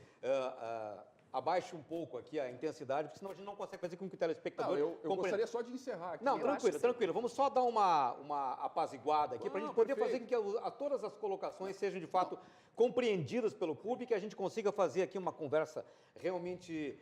abaixe um pouco aqui a intensidade, porque senão a gente não consegue fazer com que o telespectador... Não, eu compreenda. gostaria só de encerrar aqui. Não, acho tranquilo, que sim. tranquilo. Vamos só dar uma apaziguada aqui para a Não, gente poder perfeito. fazer com que todas as colocações sejam de fato compreendidas pelo público e que a gente consiga fazer aqui uma conversa realmente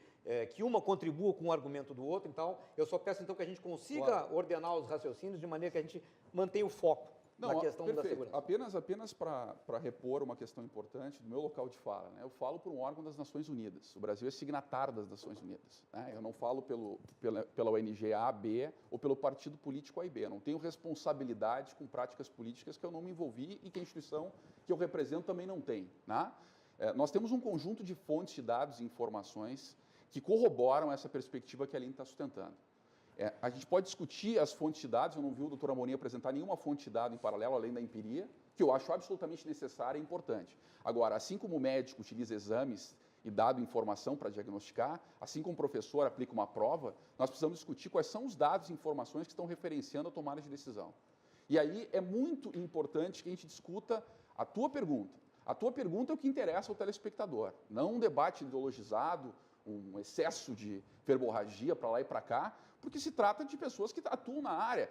que uma contribua com o argumento do outro. Então, eu só peço então que a gente consiga ordenar os raciocínios de maneira que a gente mantenha o foco na questão da perfeito. segurança. Apenas para repor uma questão importante do meu local de fala. Né? Eu falo por um órgão das Nações Unidas. O Brasil é signatário das Nações Unidas. Né? Eu não falo pela ONG A, B ou pelo partido político A e B. Eu não tenho responsabilidade com práticas políticas que eu não me envolvi e que a instituição que eu represento também não tem. Né? Nós temos um conjunto de fontes de dados e informações que corroboram essa perspectiva que a Aline está sustentando. A gente pode discutir as fontes de dados, eu não vi o doutor Amorim apresentar nenhuma fonte de dado em paralelo, além da empiria, que eu acho absolutamente necessária e importante. Agora, assim como o médico utiliza exames e dado informação para diagnosticar, assim como o professor aplica uma prova, nós precisamos discutir quais são os dados e informações que estão referenciando a tomada de decisão. E aí é muito importante que a gente discuta a tua pergunta. A tua pergunta é o que interessa ao telespectador, não um debate ideologizado, um excesso de verborragia para lá e para cá, porque se trata de pessoas que atuam na área.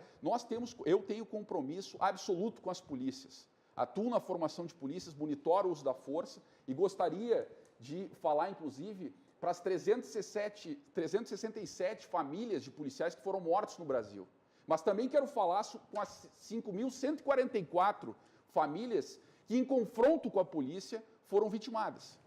Eu tenho compromisso absoluto com as polícias. Atuo na formação de polícias, monitoro o uso da força e gostaria de falar, inclusive, para as 367 famílias de policiais que foram mortos no Brasil. Mas também quero falar com as 5.144 famílias que, em confronto com a polícia, foram vitimadas.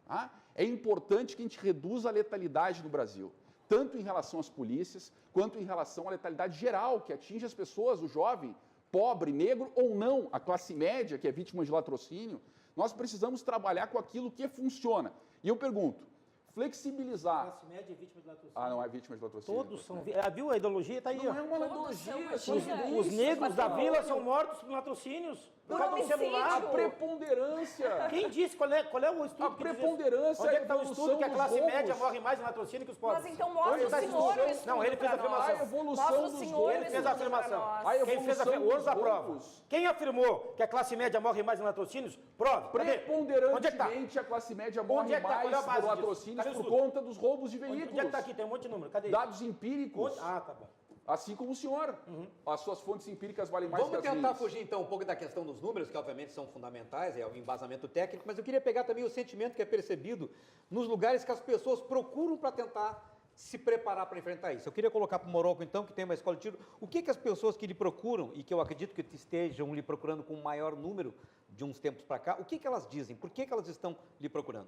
Tá? É importante que a gente reduza a letalidade no Brasil, tanto em relação às polícias, quanto em relação à letalidade geral, que atinge as pessoas, o jovem, pobre, negro ou não, a classe média, que é vítima de latrocínio. Nós precisamos trabalhar com aquilo que funciona. E eu pergunto, flexibilizar. Classe média e vítima de latrocínio. Ah, não é vítima de latrocínio. Todos são. Viu a ideologia? Está aí. Não Ó. é uma Todos ideologia, são, são imagina. evidências. Os negros da Rafael. vila são mortos por latrocínios. Por Por causa do homicídio. celular. A preponderância. Quem disse? Qual é o estudo? A que diz isso? preponderância Onde é é que está o evolução estudo que a dos classe roubos? média morre mais em latrocínio que os pobres? Mas então Onde mostra o está esse senhor estudo? o estudo Não, ele fez a pra nós. afirmação. A evolução Mostra o dos senhor roubos. Ele o fez a estudo pra afirmação. nós. A Quem fez a evolução o dos da prova. roubos. Quem afirmou que a classe média morre mais em latrocínios? Prove. Cadê? Onde é que está? Preponderantemente, a classe média morre Onde é que tá? Qual é a mais base por disso? latrocínios Cadê o por estudo? conta dos roubos de Onde é que veículos. está aqui? Tem um monte de número. Cadê? Dados empíricos. Ah, tá bom. Assim como o senhor. As suas fontes empíricas valem mais Vamos que as tentar minhas. fugir então um pouco da questão dos números, que obviamente são fundamentais, é o embasamento técnico, mas eu queria pegar também o sentimento que é percebido nos lugares que as pessoas procuram para tentar se preparar para enfrentar isso. Eu queria colocar para o Moroco então, que tem uma escola de tiro, o que as pessoas que lhe procuram, e que eu acredito que estejam lhe procurando com um maior número de uns tempos para cá, o que elas dizem? Por que elas estão lhe procurando?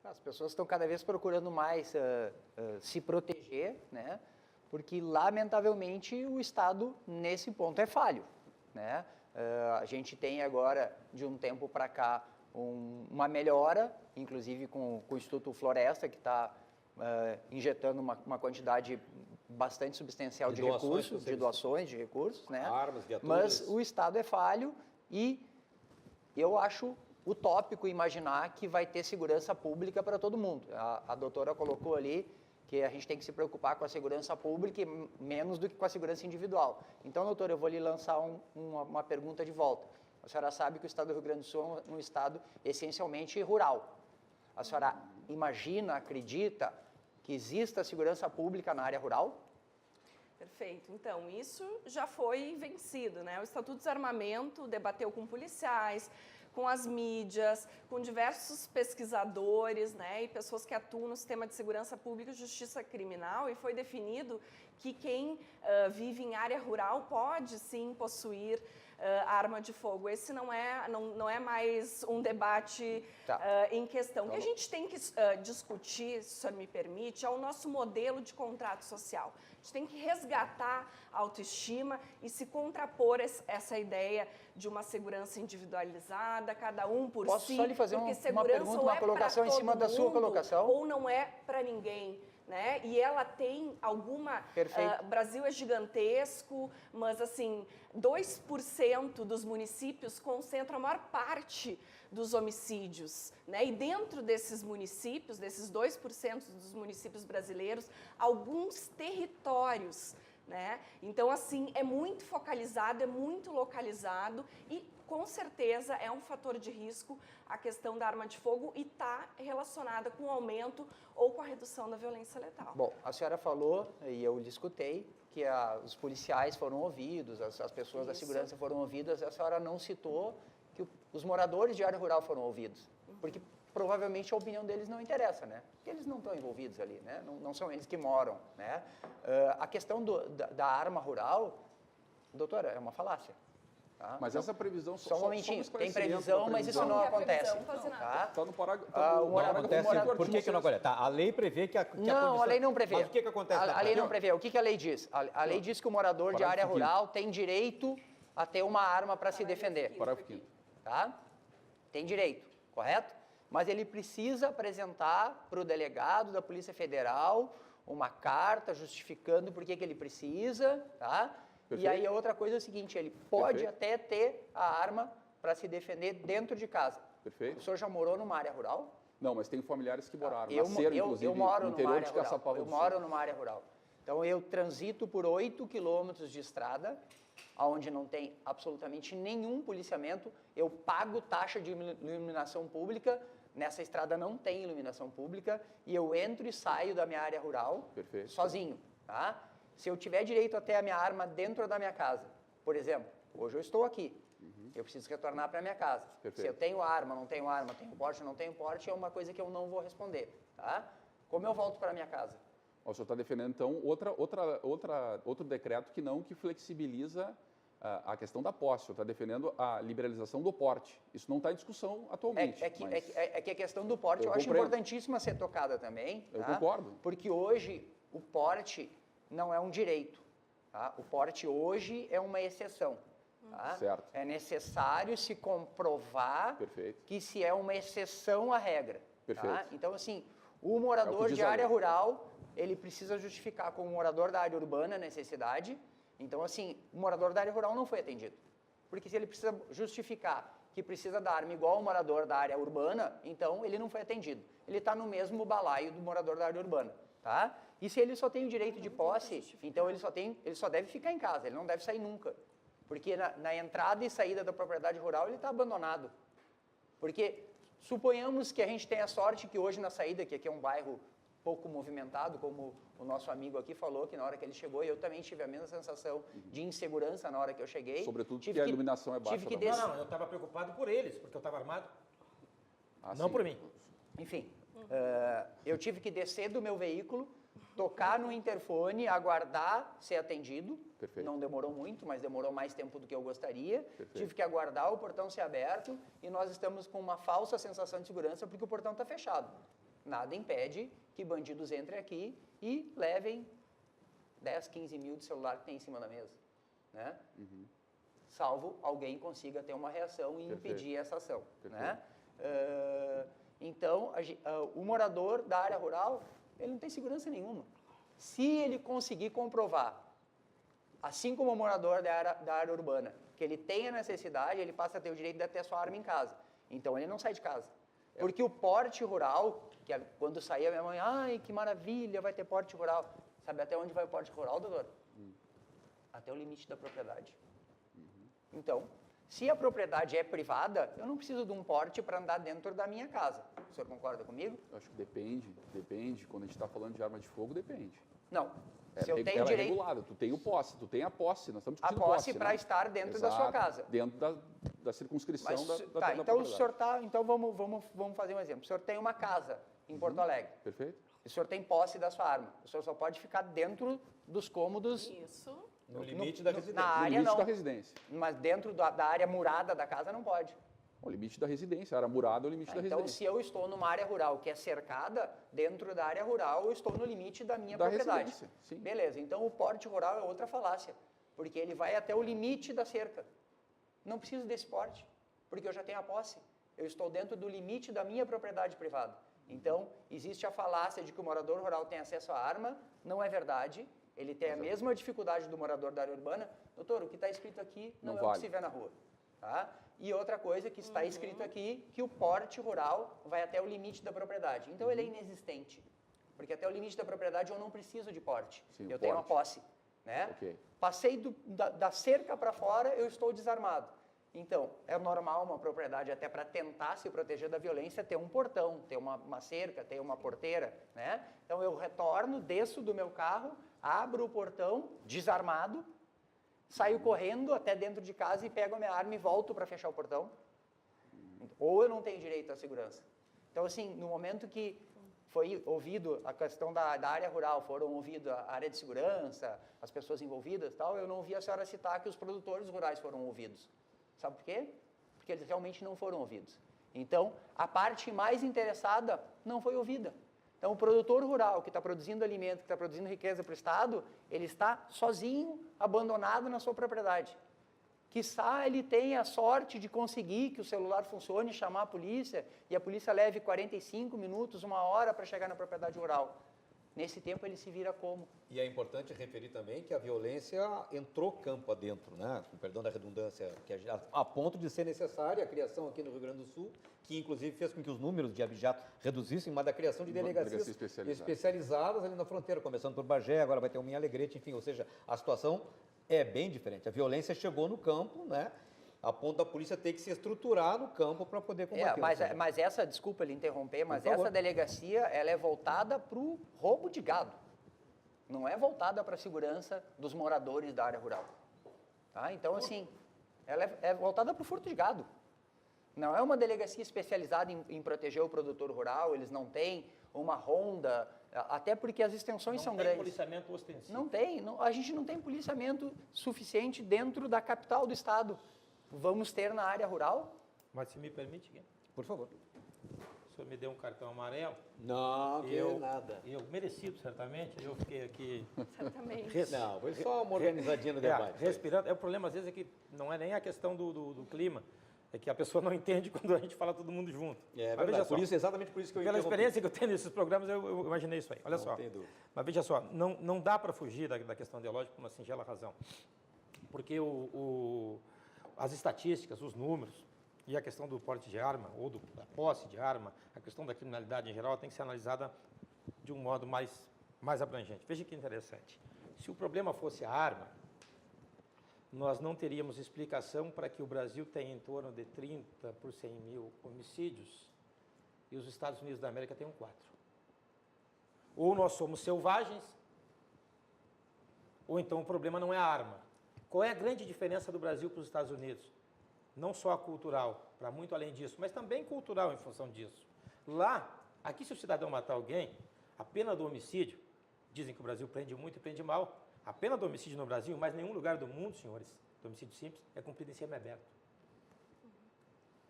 As pessoas estão cada vez procurando mais se proteger, né? Porque, lamentavelmente, o Estado, nesse ponto, é falho, né? A gente tem agora, de um tempo para cá, uma melhora, inclusive com o Instituto Floresta, que está injetando uma quantidade bastante substancial de doações, recursos, de doações de recursos, né? Armas, viaturas. Mas o Estado é falho e eu acho utópico imaginar que vai ter segurança pública para todo mundo. A doutora colocou ali que a gente tem que se preocupar com a segurança pública e menos do que com a segurança individual. Então, doutora, eu vou lhe lançar uma pergunta de volta. A senhora sabe que o estado do Rio Grande do Sul é um estado essencialmente rural. A senhora imagina, acredita que exista segurança pública na área rural? Perfeito. Então, isso já foi vencido, né? O Estatuto do Desarmamento debateu com policiais, com as mídias, com diversos pesquisadores, né, e pessoas que atuam no sistema de segurança pública e justiça criminal, e foi definido que quem vive em área rural pode sim possuir arma de fogo. Esse não é mais um debate em questão. O que a gente tem que discutir, se o senhor me permite, é o nosso modelo de contrato social. A gente tem que resgatar a autoestima e se contrapor essa ideia de uma segurança individualizada, cada um por si. Posso só lhe fazer porque uma segurança pergunta, ou uma é colocação pra em cima todo da sua mundo, colocação? ou não é para ninguém. Né? E ela tem alguma... Perfeito. Brasil é gigantesco, mas assim, 2% dos municípios concentram a maior parte dos homicídios. Né? E dentro desses municípios, desses 2% dos municípios brasileiros, alguns territórios. Né? Então, assim, é muito focalizado, é muito localizado e, com certeza, é um fator de risco a questão da arma de fogo e está relacionada com o aumento ou com a redução da violência letal. Bom, a senhora falou, e eu lhe escutei, que os policiais foram ouvidos, as pessoas da Isso. segurança foram ouvidas, a senhora não citou que os moradores de área rural foram ouvidos, porque provavelmente a opinião deles não interessa, né? Porque eles não estão envolvidos ali, né? Não são eles que moram, né? A questão da arma rural, doutora, é uma falácia. Tá? Mas essa previsão... Só um momentinho, tem esclarecimento previsão, da mas isso previsão. não E a previsão acontece. não faz nada. Tá? Está no parágrafo... o morador- Por que não acontece? Tá, a lei prevê que a Não, a lei não prevê. Mas o que acontece? A lei não prevê. O que a lei diz? A lei diz que o morador de área Parágrafo rural tem direito a ter uma arma para se defender. Parágrafo 5º. Tá? Tem direito, correto? Mas ele precisa apresentar para o delegado da Polícia Federal uma carta justificando por que ele precisa, tá? Perfeito. E aí a outra coisa é o seguinte, ele pode Perfeito. até ter a arma para se defender dentro de casa. Perfeito. O senhor já morou numa área rural? Não, mas tem familiares que moraram. Eu Nasceram, inclusive, moro no numa interior área de rural. Caçapava Eu do Sul. moro numa área rural. Então, eu transito por 8 quilômetros de estrada, onde não tem absolutamente nenhum policiamento. Eu pago taxa de iluminação pública. Nessa estrada não tem iluminação pública. E eu entro e saio da minha área rural Perfeito. sozinho. Tá? Se eu tiver direito a ter a minha arma dentro da minha casa, por exemplo, hoje eu estou aqui. Eu preciso retornar para minha casa. Perfeito. Se eu tenho arma, não tenho arma, tenho porte, não tenho porte, é uma coisa que eu não vou responder. Tá? Como eu volto para minha casa? O senhor está defendendo, então, outro decreto que flexibiliza a questão da posse. O senhor está defendendo a liberalização do porte. Isso não está em discussão atualmente. É que a questão do porte eu acho compreendo. importantíssima ser tocada também. Eu tá? concordo. Porque hoje o porte não é um direito. Tá? O porte hoje é uma exceção. Tá? Certo. É necessário se comprovar Perfeito. que se é uma exceção à regra. Tá? Perfeito. Então, assim, O morador diz de a área lei. rural, ele precisa justificar como morador da área urbana a necessidade. Então, assim, o morador da área rural não foi atendido. Porque se ele precisa justificar que precisa da arma igual ao morador da área urbana, então ele não foi atendido. Ele está no mesmo balaio do morador da área urbana, tá? E se ele só tem o direito de posse, então ele só deve ficar em casa, ele não deve sair nunca. Porque na entrada e saída da propriedade rural ele está abandonado. Porque suponhamos que a gente tenha sorte que hoje na saída, que aqui é um bairro pouco movimentado, como o nosso amigo aqui falou, que na hora que ele chegou, eu também tive a mesma sensação de insegurança na hora que eu cheguei. Sobretudo porque a iluminação é baixa. Tive que também. Não, eu estava preocupado por eles, porque eu estava armado. Não Sim. por mim. Enfim, eu tive que descer do meu veículo, tocar no interfone, aguardar ser atendido. Perfeito. Não demorou muito, mas demorou mais tempo do que eu gostaria. Perfeito. Tive que aguardar o portão ser aberto e nós estamos com uma falsa sensação de segurança porque o portão está fechado. Nada impede que bandidos entrem aqui e levem 10, 15 mil de celular que tem em cima da mesa, né? Salvo alguém consiga ter uma reação e Perfeito. impedir essa ação, Perfeito. né? Então, o morador da área rural, ele não tem segurança nenhuma. Se ele conseguir comprovar, assim como o morador da área urbana, que ele tem a necessidade, ele passa a ter o direito de ter a sua arma em casa. Então, ele não sai de casa. Porque o porte rural, que quando saía minha mãe, ai, que maravilha, vai ter porte rural. Sabe até onde vai o porte rural, doutor? Até o limite da propriedade. Então, se a propriedade é privada, eu não preciso de um porte para andar dentro da minha casa. O senhor concorda comigo? Eu acho que depende. Quando a gente está falando de arma de fogo, depende. Não. Se eu tenho ela é direito regulada, tu tem a posse, nós estamos a discutindo posse né? para estar dentro da sua Exato, casa. Dentro da circunscrição Mas, da tá, da então o propriedade. senhor tá, então vamos fazer um exemplo. O senhor tem uma casa em Porto Alegre. Perfeito? O senhor tem posse da sua arma. O senhor só pode ficar dentro dos cômodos. Isso. No limite da residência. Na No área limite não. da residência. Mas dentro da área murada da casa não pode. O limite da residência, a área murada é o limite da Então, residência. se eu estou numa área rural que é cercada, dentro da área rural eu estou no limite da minha Da propriedade. residência, sim. Beleza, então o porte rural é outra falácia, porque ele vai até o limite da cerca. Não preciso desse porte, porque eu já tenho a posse. Eu estou dentro do limite da minha propriedade privada. Então, existe a falácia de que o morador rural tem acesso à arma, não é verdade. Ele tem a mesma dificuldade do morador da área urbana. Doutor, o que está escrito aqui não é o vale. que se vê na rua. Tá? E outra coisa que está escrito aqui, que o porte rural vai até o limite da propriedade. Então, ele é inexistente. Porque até o limite da propriedade eu não preciso de porte. Sim, eu tenho uma porte. posse. Né? Ok. Passei da cerca para fora, eu estou desarmado. Então, é normal uma propriedade, até para tentar se proteger da violência, ter um portão, ter uma cerca, ter uma porteira, né? Então, eu retorno, desço do meu carro, abro o portão, desarmado, saio correndo até dentro de casa e pego a minha arma e volto para fechar o portão. Ou eu não tenho direito à segurança. Então, assim, no momento que foi ouvido a questão da área rural, foram ouvidos a área de segurança, as pessoas envolvidas e tal, eu não ouvi a senhora citar que os produtores rurais foram ouvidos. Sabe por quê? Porque eles realmente não foram ouvidos. Então, a parte mais interessada não foi ouvida. Então, o produtor rural que está produzindo alimento, que está produzindo riqueza para o Estado, ele está sozinho, abandonado na sua propriedade. Quiçá ele tenha a sorte de conseguir que o celular funcione, chamar a polícia, e a polícia leve 45 minutos, 1 hora para chegar na propriedade rural. Nesse tempo ele se vira como? E é importante referir também que a violência entrou campo adentro, né? Com perdão da redundância, a ponto de ser necessária a criação aqui no Rio Grande do Sul, que inclusive fez com que os números de abijato reduzissem, mas da criação de delegacias especializadas ali na fronteira, começando por Bagé, agora vai ter uma em Alegrete, enfim, ou seja, a situação é bem diferente. A violência chegou no campo, né? A ponto da polícia ter que se estruturar no campo para poder combater. Mas essa, desculpa lhe interromper, mas essa delegacia ela é voltada para o roubo de gado. Não é voltada para a segurança dos moradores da área rural. Tá? Então, assim, ela é voltada para o furto de gado. Não é uma delegacia especializada em proteger o produtor rural, eles não têm uma ronda, até porque as extensões são grandes. Não tem policiamento ostensivo. Não tem, a gente não tem policiamento suficiente dentro da capital do estado. Vamos ter na área rural? Mas se me permite, Por favor. o senhor me deu um cartão amarelo. Não, que nada. Eu merecido, certamente. Eu fiquei aqui Certamente. Não, foi só uma organizadinha no debate. respirando. O problema, às vezes, é que não é nem a questão do clima. É que a pessoa não entende quando a gente fala todo mundo junto. É Mas veja verdade, só, exatamente por isso que eu pela interrompi. experiência que eu tenho nesses programas, eu imaginei isso aí. Olha só. tem dúvida. Mas veja só, não dá para fugir da questão ideológica por uma singela razão. Porque as estatísticas, os números e a questão do porte de arma ou da posse de arma, a questão da criminalidade em geral tem que ser analisada de um modo mais abrangente. Veja que interessante. Se o problema fosse a arma, nós não teríamos explicação para que o Brasil tenha em torno de 30 por 100 mil homicídios e os Estados Unidos da América tenham 4. Ou nós somos selvagens, ou então o problema não é a arma. Qual é a grande diferença do Brasil para os Estados Unidos? Não só cultural, para muito além disso, mas também cultural em função disso. Aqui se o cidadão matar alguém, a pena do homicídio, dizem que o Brasil prende muito e prende mal, a pena do homicídio no Brasil, mas em nenhum lugar do mundo, senhores, do homicídio simples, é cumprida em semiaberto.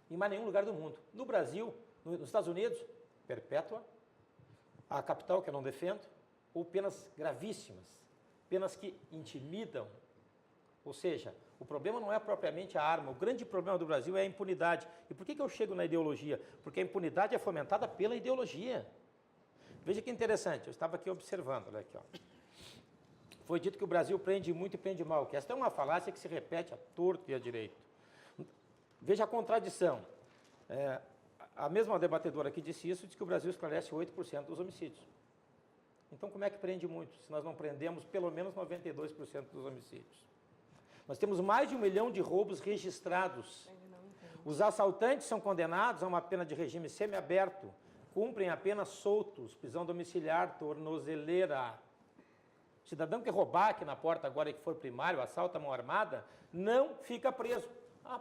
Em mais nenhum lugar do mundo. No Brasil, nos Estados Unidos, perpétua, a capital, que eu não defendo, ou penas gravíssimas, penas que intimidam. Ou seja, o problema não é propriamente a arma, o grande problema do Brasil é a impunidade. E por que eu chego na ideologia? Porque a impunidade é fomentada pela ideologia. Veja que interessante, eu estava aqui observando, olha aqui, ó. Foi dito que o Brasil prende muito e prende mal, que esta é uma falácia que se repete a torto e a direito. Veja a contradição. A mesma debatedora que disse isso, disse que o Brasil esclarece 8% dos homicídios. Então, como é que prende muito, se nós não prendemos pelo menos 92% dos homicídios? Nós temos mais de 1 milhão de roubos registrados. Os assaltantes são condenados a uma pena de regime semiaberto, cumprem a pena soltos, prisão domiciliar, tornozeleira. O cidadão que roubar aqui na porta agora que for primário, assalta a mão armada, não fica preso.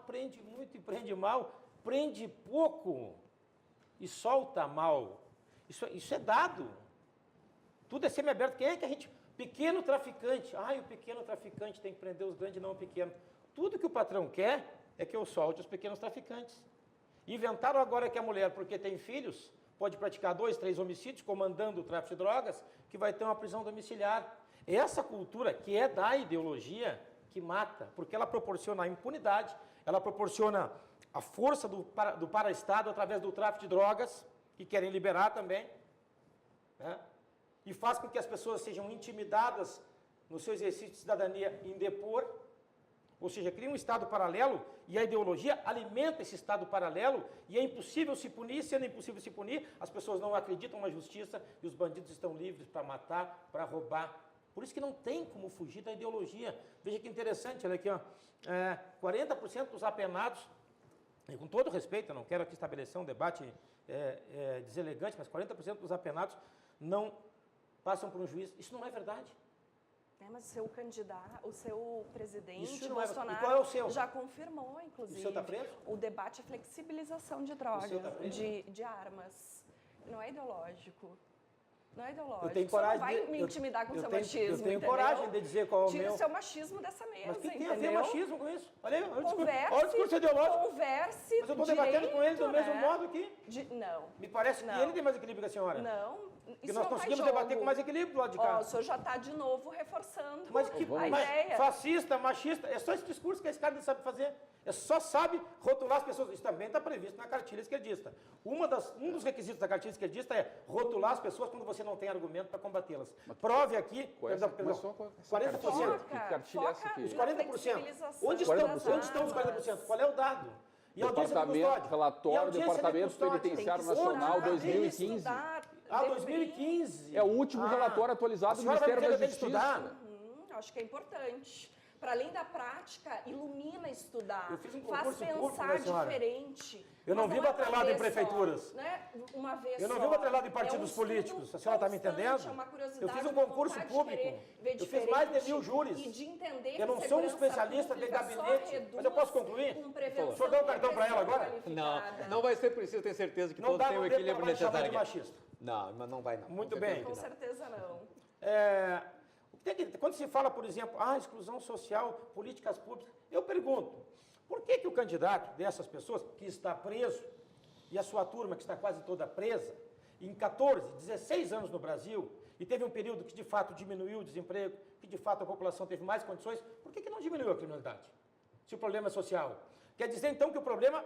Prende muito e prende mal, prende pouco e solta mal. Isso é dado. Tudo é semiaberto. Quem é que a gente... Pequeno traficante. O pequeno traficante tem que prender os grandes, não o pequeno. Tudo que o patrão quer é que eu solte os pequenos traficantes. Inventaram agora que a mulher, porque tem filhos, pode praticar 2, 3 homicídios, comandando o tráfico de drogas, que vai ter uma prisão domiciliar. Essa cultura, que é da ideologia, que mata, porque ela proporciona a impunidade, ela proporciona a força do para-estado através do tráfico de drogas, que querem liberar também, né? E faz com que as pessoas sejam intimidadas no seu exercício de cidadania em depor, ou seja, cria um Estado paralelo e a ideologia alimenta esse Estado paralelo e é impossível se punir, sendo impossível se punir, as pessoas não acreditam na justiça e os bandidos estão livres para matar, para roubar. Por isso que não tem como fugir da ideologia. Veja que interessante, olha aqui, 40% dos apenados, e com todo respeito, eu não quero aqui estabelecer um debate deselegante, mas 40% dos apenados não passam por um juiz. Isso não é verdade. Mas o seu candidato, o seu presidente, Isso não Bolsonaro, E qual é o seu? já confirmou, inclusive. O seu está preso? O debate é flexibilização de drogas, O seu tá preso? de armas. Não é ideológico. Não é ideológico. Eu tenho Você coragem não vai de- me intimidar com o seu eu machismo, tenho entendeu? coragem de dizer qual é o Tira meu. o seu machismo dessa mesa, Mas o que tem entendeu? a ver machismo com isso? Olha aí, olha Converse, o discurso ideológico. Converse Mas eu estou debatendo com ele do direito, mesmo né? modo aqui. Não. Me parece que Não. ele tem mais equilíbrio que a senhora. Não. Porque Isso nós não conseguimos faz debater jogo. com mais equilíbrio do lado de cá. O senhor já está de novo reforçando Mas que a mas ideia. fascista, machista, é só esse discurso que esse cara não sabe fazer. É só sabe rotular as pessoas. Isso também está previsto na cartilha esquerdista. Um dos requisitos da cartilha esquerdista é rotular as pessoas quando você não tem argumento para combatê-las. Prove aqui, Mas só com essa 40%. cartilha. Que cartilha é essa Foca aqui? Os na 40%. flexibilização Onde das estão os 40%? Qual é o dado? E a audiência de Departamento, custódia? E a relatório do audiência de Departamento custódia? Penitenciário Tem que Nacional estudar, 2015. estudar, 2015. É o último relatório atualizado a do senhora vai Ministério me da dizer que eu tenho que Justiça. estudar? Acho que é importante. Para além da prática, ilumina estudar. Eu fiz um faz concurso público, pensar né, senhora? diferente. Eu não Mas vivo é atrelado uma em vez prefeituras. só, né? Uma vez Eu não só. vivo atrelado em partidos estudo políticos. A senhora está me constante, entendendo? É uma curiosidade, Eu fiz um uma concurso vontade de público. querer ver Eu fiz mais de 1000 diferente júris. E de entender Eu não que sou um segurança especialista de pública só gabinete. reduz Mas eu posso concluir? com prevenção O senhor dá o e cartão para ela agora? qualificada. Não vai ser preciso, tenho certeza que Não todos dá têm o no dedo equilíbrio para chamar de necessário. machista. Não, mas não vai não. Muito Com bem. certeza Com que não. certeza não. Quando se fala, por exemplo, exclusão social, políticas públicas, eu pergunto, por que o candidato dessas pessoas que está preso e a sua turma que está quase toda presa, em 14, 16 anos no Brasil, e teve um período que de fato diminuiu o desemprego, que de fato a população teve mais condições, por que não diminuiu a criminalidade? Se o problema é social. Quer dizer, então, que o problema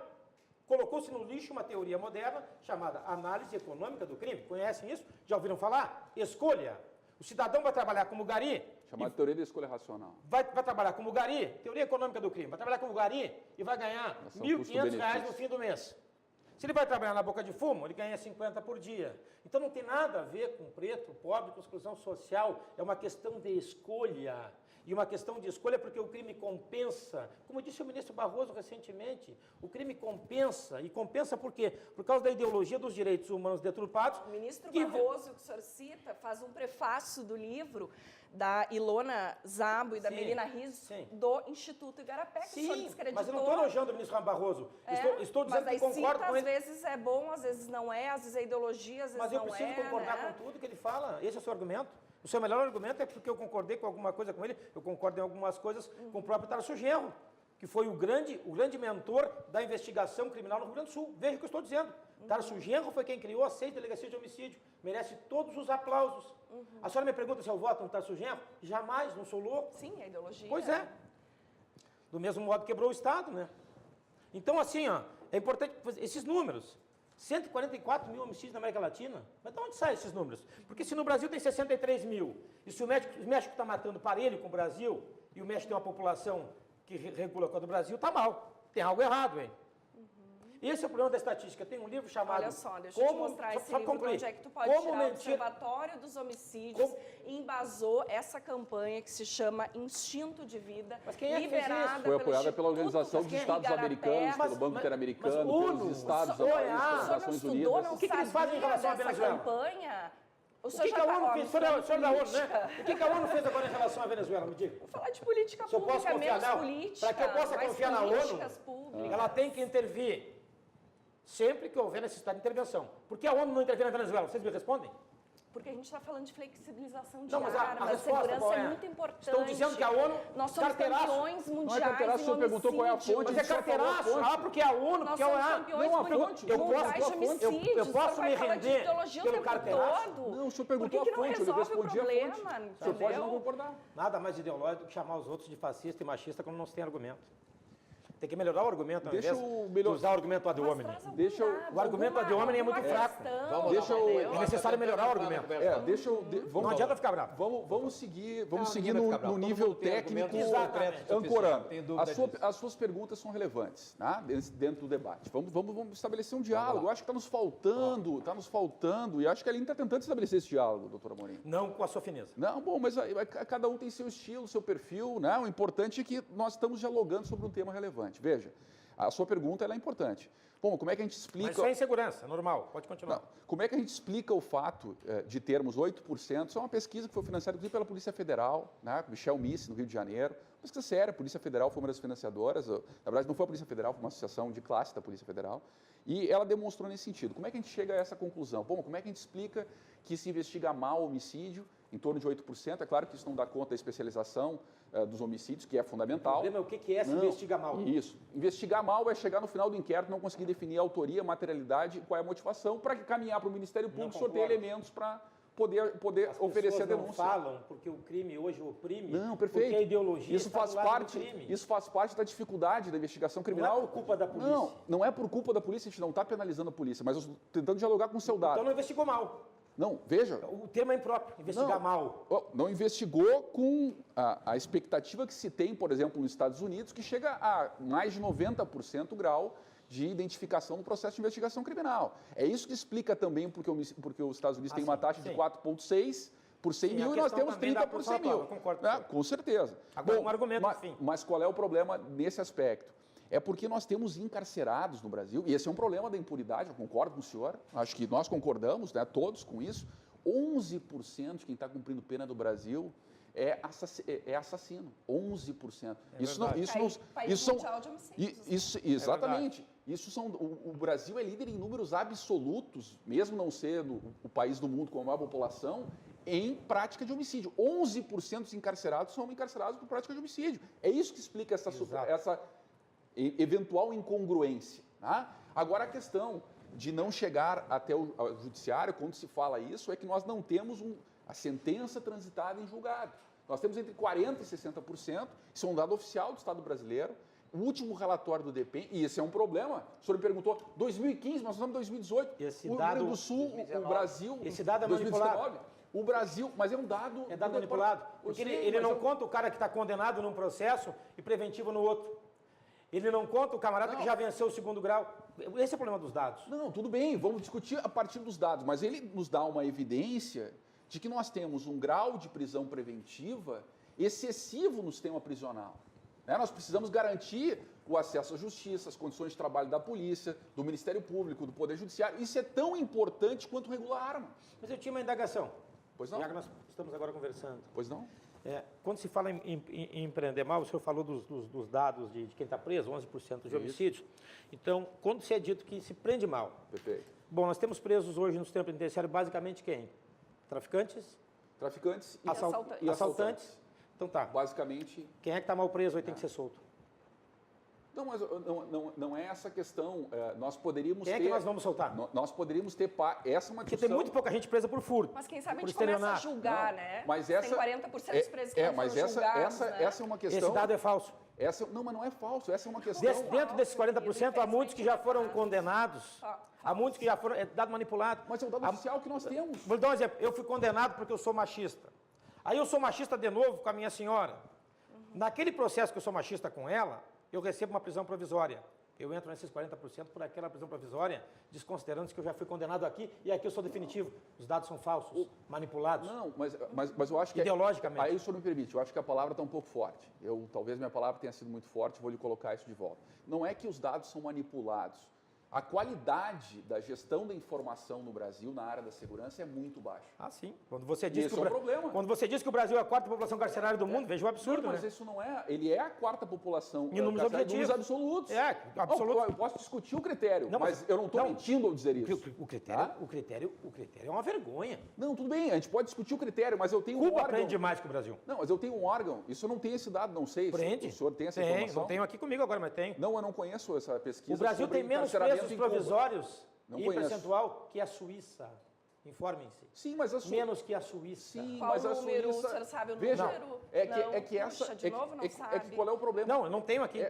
colocou-se no lixo uma teoria moderna chamada análise econômica do crime. Conhecem isso? Já ouviram falar? Escolha. O cidadão vai trabalhar como gari. Chamada teoria da escolha racional. Vai trabalhar como gari, teoria econômica do crime, vai trabalhar como gari e vai ganhar Ação R$ 1.500 custo-benefício. no fim do mês. Se ele vai trabalhar na boca de fumo, ele ganha 50 por dia. Então não tem nada a ver com preto, pobre, com exclusão social. É uma questão de escolha. E uma questão de escolha porque o crime compensa. Como disse o ministro Barroso recentemente, o crime compensa. E compensa por quê? Por causa da ideologia dos direitos humanos deturpados. O ministro que- Barroso, que o senhor cita, faz um prefácio do livro da Ilona Szabo e da Sim, Melina Rizzo sim. do Instituto Igarapé, que o senhor Sim, descreditou. mas eu não estou elogiando o ministro Barroso. Estou mas dizendo aí que concordo cita, com às ele. vezes é bom, às vezes não é, às vezes é ideologia, às vezes Mas eu não preciso é, concordar né? com tudo que ele fala. Esse é o seu argumento. O seu melhor argumento é porque eu concordei com alguma coisa com ele. Eu concordo em algumas coisas com o próprio Tarso Genro, que foi o grande mentor da investigação criminal no Rio Grande do Sul. Veja o que eu estou dizendo. Tarso Genro foi quem criou as 6 delegacias de homicídio. Merece todos os aplausos. A senhora me pergunta se eu voto no Tarso Genro? Jamais, não sou louco. Sim, a ideologia. Pois é. Do mesmo modo quebrou o Estado, né? Então, assim, ó, é importante esses números. 144 mil homicídios na América Latina. Mas de onde saem esses números? Porque se no Brasil tem 63 mil, e se o México está matando parelho com o Brasil, e o México tem uma população que regula com a do Brasil, está mal. Tem algo errado, hein? Esse é o problema da estatística. Tem um livro chamado... Olha só, deixa eu te mostrar esse livro, concluir. onde é que tu pode Como tirar o mentir- Observatório dos Homicídios e embasou essa campanha que se chama Instinto de Vida, Mas quem é que fez isso? liberada Foi apoiada pelo pela Organização Instituto dos Estados Igarapé. Americanos, pelo Banco mas Interamericano, ONU, pelos Estados OEA, Americanos, O pelas senhor não Nações estudou, Unidas. não O que eles fazem em sabia relação à dessa Venezuela? campanha? O O senhor que, já que a tá, ONU ó, fez? O senhor é da ONU, política. né? O que a ONU fez agora em relação à Venezuela? Me diga. Vou falar de política Se eu posso pública, confiar menos nela, política. para que eu possa mais confiar na ONU, políticas públicas. ela tem que intervir sempre que houver necessidade de intervenção. Por que a ONU não intervém na Venezuela? Vocês me respondem? Porque a gente está falando de flexibilização de Não, mas a armas, resposta segurança qual é é? muito importante. Estão dizendo que a ONU, Nós somos carteiraço. campeões Não é mundiais carteiraço, o senhor em perguntou qual é a homicídio. fonte. Mas é Ele só falou a carteiraço. fonte. Ah, porque a ONU, Nós porque a somos OEA. campeões Não, a fonte. mundiais de homicídios. eu O senhor posso vai me falar de render ideologia o pelo tempo carteiraço? todo. Não, o senhor Por perguntou que a não fonte, ele resolve o respondia a problema? fonte. O senhor pode não Entendeu? concordar. Nada mais ideológico que chamar os outros de fascista e machista quando não se tem argumento. Tem que melhorar o argumento ao Deixa invés eu de usar o argumento ad Mas hominem. traz algum Deixa eu- dado, o argumento ad hominem é muito alguma fraco. questão, Deixa eu- entendeu? É necessário melhorar o argumento. Deixa eu... Não adianta ficar bravo. Vamos seguir Não, seguir ninguém vai no, ficar bravo. no Todo nível mundo tem técnico, argumentos Exatamente. concretos ancorando. suficientes, tem dúvida disso. As suas perguntas são relevantes, né? Dentro do debate. Vamos estabelecer um diálogo. Eu acho que está nos faltando, e acho que a Aline está tentando estabelecer esse diálogo, doutora Amorim. Não com a sua fineza. Não, bom, mas cada um tem seu estilo, seu perfil, né? O importante é que nós estamos dialogando sobre um tema relevante. Veja, a sua pergunta ela é importante. Bom, como é que a gente explica... Mas isso é insegurança, normal. Pode continuar. Não. Como é que a gente explica o fato de termos 8%? Isso é uma pesquisa que foi financiada, inclusive, pela Polícia Federal, né? Michel Missi, no Rio de Janeiro. Pesquisa séria, a Polícia Federal foi uma das financiadoras. Na verdade, não foi a Polícia Federal, foi uma associação de classe da Polícia Federal. E ela demonstrou nesse sentido. Como é que a gente chega a essa conclusão? Bom, como é que a gente explica que se investiga mal o homicídio, em torno de 8%? É claro que isso não dá conta da especialização dos homicídios, que é O fundamental. problema é o que é se Não, investiga mal. Isso. Investigar mal é chegar no final do inquérito, não conseguir definir a autoria, a materialidade, qual é a motivação, para caminhar para o Ministério Público, sortear concordo. elementos para poder As oferecer a pessoas não denúncia. falam porque o crime hoje oprime. Não, perfeito. Porque a ideologia Isso está faz do lado do parte, crime. isso faz parte da dificuldade da investigação criminal. Não é por culpa da polícia. Não é por culpa da polícia, a gente não está penalizando a polícia, mas eu estou tentando dialogar com o seu dado. Então não investigou mal. Não, veja, O termo é impróprio, investigar mal. não investigou com a expectativa que se tem, por exemplo, nos Estados Unidos, que chega a mais de 90% grau de identificação no processo de investigação criminal. É isso que explica também porque os Estados Unidos têm uma taxa de 4,6 por 100 Sim, mil a e nós questão temos também 30 da por 100 São Paulo, mil. eu concordo com Né? o senhor. Com certeza. Agora, um argumento, enfim. Mas qual é o problema nesse aspecto? É porque nós temos encarcerados no Brasil, e esse é um problema da impunidade, eu concordo com o senhor, acho que nós concordamos, né, todos com isso. 11% de quem está cumprindo pena no Brasil é assassino. 11%. Isso não, isso não, País isso são, mundial de homicídios. exatamente. Isso são, o Brasil é líder em números absolutos, mesmo não sendo o país do mundo com a maior população, em prática de homicídio. 11% dos encarcerados são encarcerados por prática de homicídio. É isso que explica essa eventual incongruência. Tá? Agora, a questão de não chegar até o judiciário, quando se fala isso, é que nós não temos a sentença transitada em julgado. Nós temos entre 40% e 60%, isso é um dado oficial do Estado brasileiro, O último relatório do DEPEN, e esse é um problema, o senhor me perguntou, 2015, nós estamos em 2018. Esse o Rio dado- Grande do Sul, 2019. o Brasil... Esse dado é 2019, manipulado. O Brasil, mas é um dado... É dado do manipulado. departamento. Porque Eu ele, sei, ele mas não é um- conta o cara que está condenado num processo e preventivo no outro. Ele não conta o camarada que já venceu o segundo grau. Esse é o problema dos dados. Não, tudo bem, vamos discutir a partir dos dados, mas ele nos dá uma evidência de que nós temos um grau de prisão preventiva excessivo no sistema prisional. Né? Nós precisamos garantir o acesso à justiça, as condições de trabalho da polícia, do Ministério Público, do Poder Judiciário. Isso é tão importante quanto regular a arma. Mas eu tinha uma indagação. Pois não? Já que nós estamos agora conversando. Pois não? Quando se fala em empreender mal, o senhor falou dos dados de quem está preso, 11% de homicídios. Então, quando se é dito que se prende mal, Perfeito. bom, nós temos presos hoje no sistema penitenciário basicamente quem? Traficantes, Traficantes e assaltantes. e assaltantes. Então tá, Basicamente... quem é que está mal preso aí tem que ser solto. Não, mas não é essa questão. Nós poderíamos Quem é ter... que nós vamos soltar? Nós poderíamos ter... Essa é uma Porque discussão... tem muito pouca gente presa por furto. Mas quem sabe a por gente começa a estelionato. julgar, Não, né? mas Tem essa- 40% dos presos que não mas foram julgados, né? essa é uma questão... Esse dado é falso. Não, mas não é falso. Essa é uma questão... Dentro desses 40%, há muitos que já foram condenados. Ó, Há muitos que já foram... É dado manipulado. Mas é o dado oficial que nós temos. Vou dar um exemplo. Eu fui condenado porque eu sou machista. Aí eu sou machista de novo com a minha senhora. Naquele processo que eu sou machista com ela, eu recebo uma prisão provisória. Eu entro nesses 40% por aquela prisão provisória, desconsiderando que eu já fui condenado aqui e aqui eu sou definitivo. Os dados são falsos, manipulados. Não, mas eu acho que... Ideologicamente. Aí o senhor me permite, eu acho que a palavra está um pouco forte. Talvez minha palavra tenha sido muito forte, vou lhe colocar isso de volta. Não é que os dados são manipulados. A qualidade da gestão da informação no Brasil, na área da segurança, é muito baixa. Ah, sim. Quando você diz Esse que é o problema. Quando você diz que o Brasil é a quarta população carcerária do mundo, veja o absurdo, Não, mas né? isso não é... Ele é a quarta população... Em números carcerária, objetivos. Números absolutos. É, absolutos. Não, eu posso discutir o critério, Não, mas eu não estou não. mentindo ao dizer isso. O critério, Tá? o critério é uma vergonha. Não, tudo bem, a gente pode discutir o critério, mas eu tenho um Cuba órgão... prende mais que o Brasil. Não, mas eu tenho um órgão, isso eu não tenho esse dado, não sei. Prende. O senhor tem essa Tem, informação? não tenho aqui comigo agora, mas tem. Não, eu não conheço essa pesquisa. O Brasil sobre tem menos encarceramento presos em Cuba. provisórios Não em conheço. percentual que a Suíça. Informem-se. Sim, mas a Suíça... Menos que a Suíça. Sim, Qual mas a o número? Suíça... O senhor sabe o Veja, número? é que essa... Puxa, de novo não sabe. É que qual é o problema? Não, eu não tenho aqui.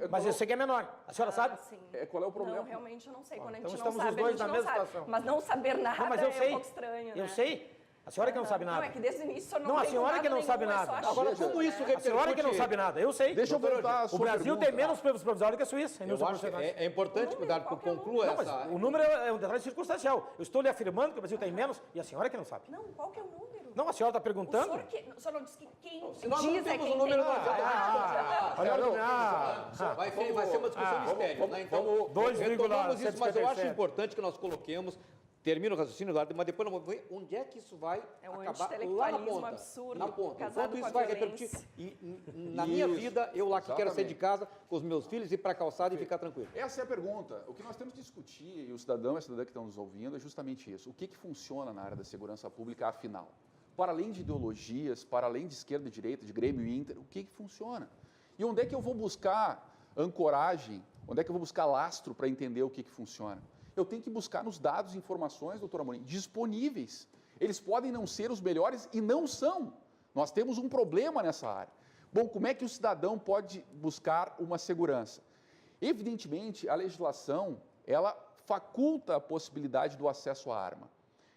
Mas eu sei que é menor. A senhora sabe? Sim. Qual é o problema? Não, realmente eu não sei. Quando a então gente não estamos os sabe, a dois gente na não mesma sabe. situação. Mas não saber nada Não, mas eu é sei. um pouco estranho, né? Eu sei. A senhora que não sabe nada. Não, é que desde o início o senhor não Não, a tem senhora dado que não nenhum, sabe é só nada. achismo, Agora, né? como isso A senhora que não sabe nada. Eu sei. Deixa eu voltar à sua O Brasil pergunta. tem menos presos provisórios que a Suíça. em Eu números acho que proporcionais. é importante, cuidado, que eu conclua Não, mas essa... o número é um detalhe circunstancial. Eu estou lhe afirmando que o Brasil tem menos e a senhora que não sabe. Não, qual que é o número? Não, a senhora está O perguntando? senhor não disse que quem Se nós diz não é temos quem o número, tem. não adianta. Olha, Vai ser uma discussão estéril, né? Então, 2,777. retomamos isso, mas eu acho importante que nós coloquemos, termino o raciocínio, mas depois nós vamos ver onde é que isso vai É um acabar lá na intelectualismo ponta. absurdo, Na ponta. casado Enquanto com isso a vai repercutir. violência. E, na minha Isso, vida, eu lá que quero sair exatamente. de casa com os meus filhos, ir para a calçada e ficar tranquilo. Essa é a pergunta. O que nós temos que discutir, e o cidadão e a cidadã que estão nos ouvindo, é justamente isso. O que funciona na área da segurança pública, afinal? Para além de ideologias, para além de esquerda e direita, de Grêmio e Inter, o que funciona? E onde é que eu vou buscar ancoragem? Onde é que eu vou buscar lastro para entender o que funciona? Eu tenho que buscar nos dados e informações, doutor Amorim, disponíveis. Eles podem não ser os melhores e não são. Nós temos um problema nessa área. Bom, como é que o cidadão pode buscar uma segurança? Evidentemente, a legislação, ela faculta a possibilidade do acesso à arma.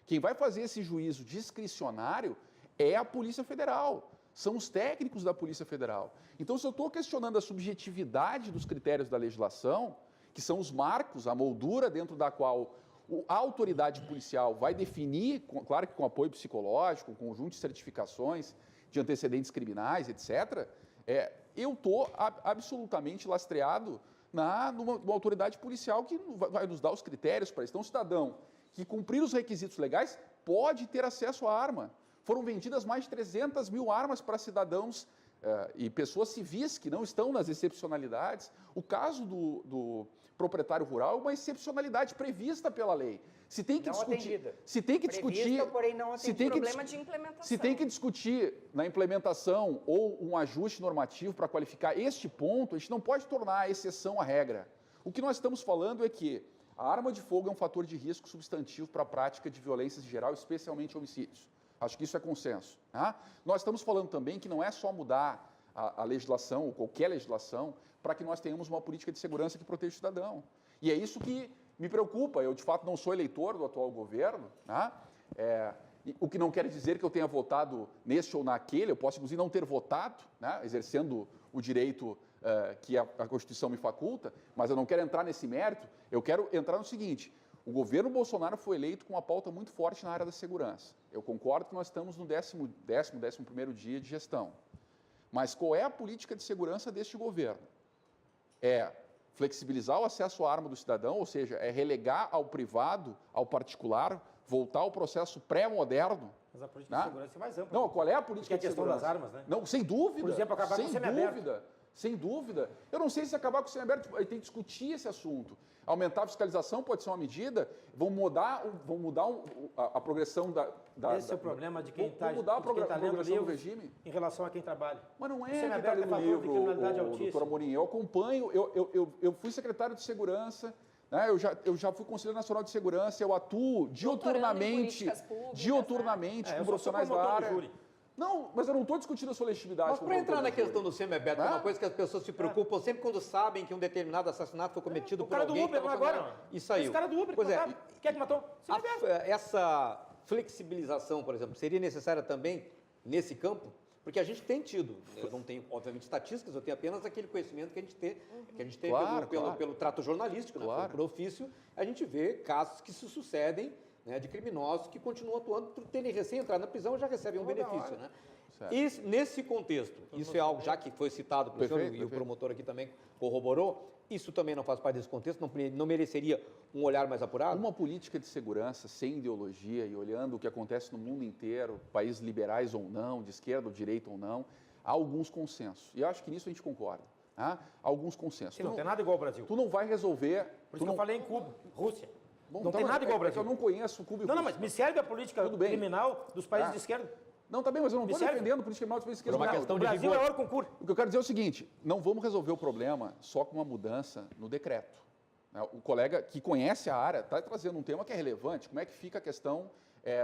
Quem vai fazer esse juízo discricionário é a Polícia Federal, são os técnicos da Polícia Federal. Então, se eu estou questionando a subjetividade dos critérios da legislação, que são os marcos, a moldura dentro da qual a autoridade policial vai definir, claro que com apoio psicológico, com conjunto de certificações de antecedentes criminais, etc., eu estou absolutamente lastreado numa autoridade policial que vai nos dar os critérios para isso. Então, o cidadão que cumprir os requisitos legais pode ter acesso à arma. Foram vendidas mais de 300 mil armas para cidadãos e pessoas civis que não estão nas excepcionalidades. O caso do proprietário rural é uma excepcionalidade prevista pela lei. Se tem que Não discutir, atendida. se tem que Prevista, discutir, porém não se atendida. tem que Problema de implementação. se tem que discutir na implementação ou um ajuste normativo para qualificar este ponto, a gente não pode tornar a exceção a regra. O que nós estamos falando é que a arma de fogo é um fator de risco substantivo para a prática de violências em geral, especialmente homicídios. Acho que isso é consenso. Tá? Nós estamos falando também que não é só mudar a legislação, ou qualquer legislação, para que nós tenhamos uma política de segurança que proteja o cidadão. E é isso que me preocupa. Eu, de fato, não sou eleitor do atual governo, né? O que não quer dizer que eu tenha votado neste ou naquele, eu posso, inclusive, não ter votado, né? Exercendo o direito que a Constituição me faculta, mas eu não quero entrar nesse mérito. Eu quero entrar no seguinte: o governo Bolsonaro foi eleito com uma pauta muito forte na área da segurança. Eu concordo que nós estamos no 11º dia de gestão. Mas qual é a política de segurança deste governo? É flexibilizar o acesso à arma do cidadão, ou seja, é relegar ao privado, ao particular, voltar ao processo pré-moderno. Mas a política de segurança é mais ampla. Não, qual é a política de segurança? Porque é a questão das armas, né? Não, sem dúvida. Por exemplo, acabar com o semiaberto. Sem dúvida. Eu não sei se acabar com o semiaberto, tem que discutir esse assunto. Aumentar a fiscalização pode ser uma medida, vão mudar a progressão da... Esse é o problema de quem está lendo livro regime. Em relação a quem trabalha. Mas não é quem está lendo o livro, altíssima. doutor Amorim. Eu acompanho, eu fui secretário de segurança, né? Eu já fui conselheiro nacional de segurança, eu atuo dioturnamente com profissionais da área. Não, mas eu não estou discutindo a sua legitimidade. Mas para entrar na questão do semiaberto, é uma coisa que as pessoas se preocupam sempre quando sabem que um determinado assassinato foi cometido por alguém. O cara do Uber agora. E saiu. Esse cara do Uber, pois é. Quem é que matou? Essa flexibilização, por exemplo, seria necessária também nesse campo? Porque a gente tem tido, eu não tenho, obviamente, estatísticas, eu tenho apenas aquele conhecimento que a gente tem pelo trato jornalístico, né, por ofício, a gente vê casos que se sucedem, né, de criminosos que continuam atuando, por terem recém entrado na prisão já recebem um benefício. Né? E nesse contexto, isso é algo já que foi citado pelo senhor e o promotor aqui também corroborou, isso também não faz parte desse contexto, não mereceria um olhar mais apurado? Uma política de segurança sem ideologia e olhando o que acontece no mundo inteiro, países liberais ou não, de esquerda ou direita ou não, há alguns consensos. E eu acho que nisso a gente concorda. Há alguns consensos. Não tem nada igual ao Brasil. Tu não vai resolver... Por isso que eu falei em Cuba, Rússia. Bom, não tem nada igual ao Brasil. Eu não conheço Cuba e Rússia. Não, mas me serve a política criminal dos países de esquerda. Não, tá bem, mas eu não estou defendendo a política criminal dos países de esquerda. Por uma questão o de Brasil rigor. é hora concurso. O que eu quero dizer é o seguinte, não vamos resolver o problema só com uma mudança no decreto. O colega que conhece a área está trazendo um tema que é relevante, como é que fica a questão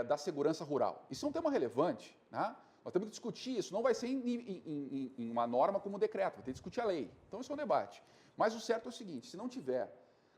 da segurança rural. Isso é um tema relevante, né? Nós temos que discutir isso, não vai ser em uma norma como decreto, vai ter que discutir a lei. Então, isso é um debate. Mas o certo é o seguinte, se não tiver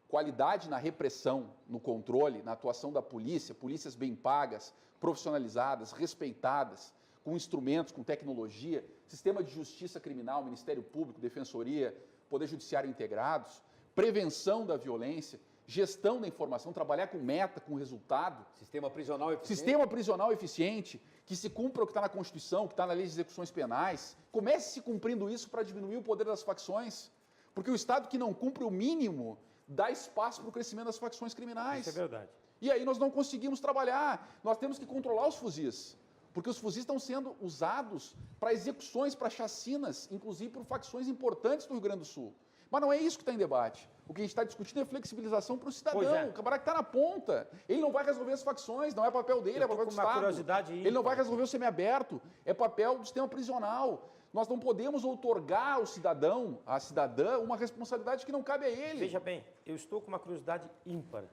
qualidade na repressão, no controle, na atuação da polícia, polícias bem pagas, profissionalizadas, respeitadas, com instrumentos, com tecnologia, sistema de justiça criminal, Ministério Público, Defensoria, Poder Judiciário integrados, prevenção da violência, gestão da informação, trabalhar com meta, com resultado. Sistema prisional eficiente. Sistema prisional eficiente, que se cumpra o que está na Constituição, que está na Lei de Execuções Penais. Comece se cumprindo isso para diminuir o poder das facções. Porque o Estado que não cumpre o mínimo dá espaço para o crescimento das facções criminais. Isso é verdade. E aí nós não conseguimos trabalhar. Nós temos que controlar os fuzis. Porque os fuzis estão sendo usados para execuções, para chacinas, inclusive por facções importantes do Rio Grande do Sul. Mas não é isso que está em debate. O que a gente está discutindo é flexibilização para o cidadão, o camarada que está na ponta. Ele não vai resolver as facções, não é papel dele, é papel do Estado. Ele não vai resolver o semiaberto, é papel do sistema prisional. Nós não podemos outorgar ao cidadão, à cidadã, uma responsabilidade que não cabe a ele. Veja bem, eu estou com uma curiosidade ímpar.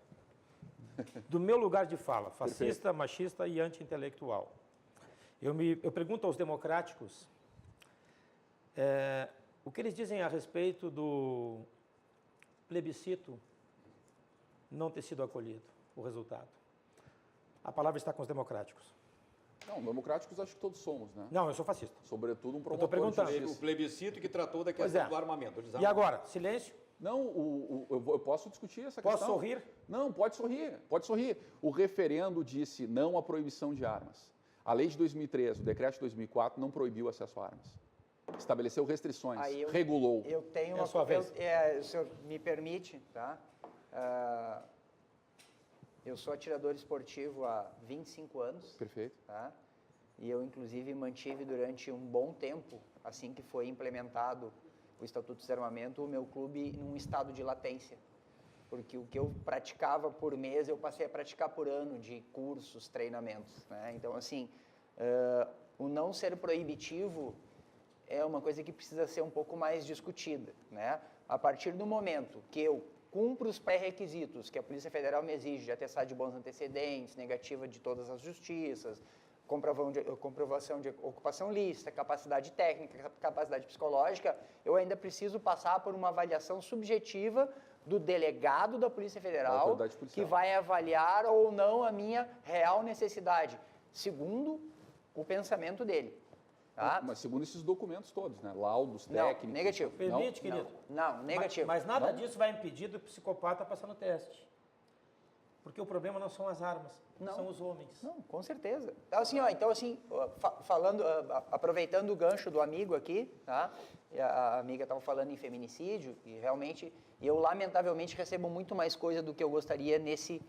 Do meu lugar de fala, fascista, machista e anti-intelectual. Eu pergunto aos democráticos o que eles dizem a respeito do plebiscito não ter sido acolhido, o resultado. A palavra está com os democráticos. Não, democráticos acho que todos somos, né? Não, eu sou fascista. Sobretudo um promotor. Eu estou perguntando. De justiça. O plebiscito que tratou da questão do armamento. E agora, silêncio? Não, eu posso discutir essa questão. Posso sorrir? Não, pode sorrir, pode sorrir. O referendo disse não à proibição de armas. A lei de 2013, o decreto de 2004, não proibiu acesso a armas. Estabeleceu restrições, regulou. Eu tenho uma sua vez. O senhor me permite, tá? Eu sou atirador esportivo há 25 anos. Perfeito. Tá? E eu, inclusive, mantive durante um bom tempo, assim que foi implementado o Estatuto de Desarmamento, o meu clube num estado de latência. Porque o que eu praticava por mês, eu passei a praticar por ano de cursos, treinamentos. Né? Então, assim, o não ser proibitivo é uma coisa que precisa ser um pouco mais discutida. Né? A partir do momento que eu cumpro os pré-requisitos que a Polícia Federal me exige, de atestado de bons antecedentes, negativa de todas as justiças, comprovação de ocupação lícita, capacidade técnica, capacidade psicológica, eu ainda preciso passar por uma avaliação subjetiva do delegado da Polícia Federal, autoridade policial, que vai avaliar ou não a minha real necessidade, segundo o pensamento dele. Tá? Mas segundo esses documentos todos, né? Laudos Não, técnicos. negativo. Permite, querido? Não, negativo. Mas nada disso vai impedir do psicopata passar no teste. Porque o problema não são as armas, são os homens. Não, com certeza. Então, assim, aproveitando o gancho do amigo aqui, tá? E a amiga estava falando em feminicídio, e realmente, eu lamentavelmente recebo muito mais coisa do que eu gostaria nesse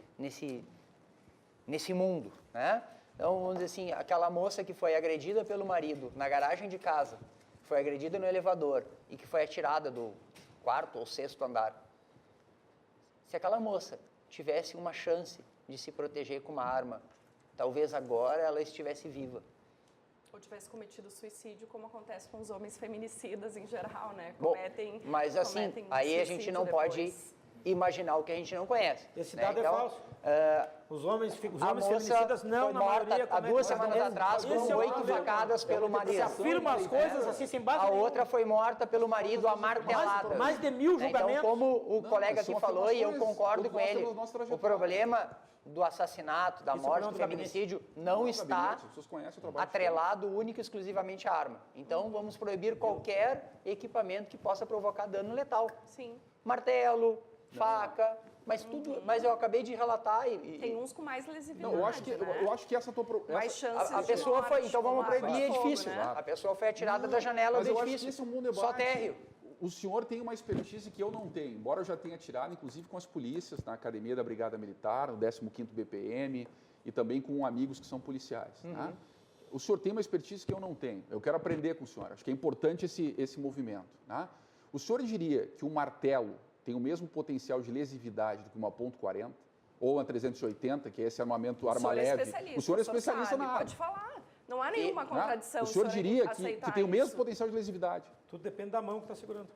mundo, né? Então, vamos dizer assim, aquela moça que foi agredida pelo marido na garagem de casa, foi agredida no elevador e que foi atirada do 4º ou 6º andar. Se aquela moça tivesse uma chance de se proteger com uma arma, talvez agora ela estivesse viva. Ou tivesse cometido suicídio, como acontece com os homens feminicidas em geral, né? Bom, mas assim, aí a gente não pode imaginar o que a gente não conhece. Esse né? dado Então, é falso. Os homens a moça feminicidas não, foi na morta maioria... há 2 semanas atrás com Esse é o 8 problema. facadas pelo Você marido. afirma as coisas assim sem base A nenhuma. outra foi morta pelo marido a marteladas. Mais de 1000 julgamentos. Então, como o colega são aqui falou, e eu afirmações concordo com ele, pelas nossas o trajetórias. problema do assassinato, da Esse é o morte, problema do do gabinete. feminicídio, não está As pessoas conhecem o trabalho de atrelado único e exclusivamente à arma. Então, vamos proibir qualquer equipamento que possa provocar dano letal. Sim. Martelo, faca, mas eu acabei de relatar e Tem uns com mais lesividade, Não, eu acho que, né? eu acho que essa tua... Mais chances a de pessoa morte, foi, então vamos com arma de proibir fogo, edifício. né? A pessoa foi atirada da janela Mas do eu acho que edifício. esse é um bom debate. Só térreo. O senhor tem uma expertise que eu não tenho, embora eu já tenha tirado, inclusive com as polícias, na academia da Brigada Militar, no 15º BPM, e também com amigos que são policiais. Tá? O senhor tem uma expertise que eu não tenho. Eu quero aprender com o senhor. Acho que é importante esse movimento. Tá? O senhor diria que um martelo tem o mesmo potencial de lesividade do que uma .40? Ou uma 380, que é esse armamento arma leve? O senhor é especialista sabe, na arma. Pode falar. Não há nenhuma contradição. O senhor diria que tem o mesmo isso. potencial de lesividade? Tudo depende da mão que está segurando.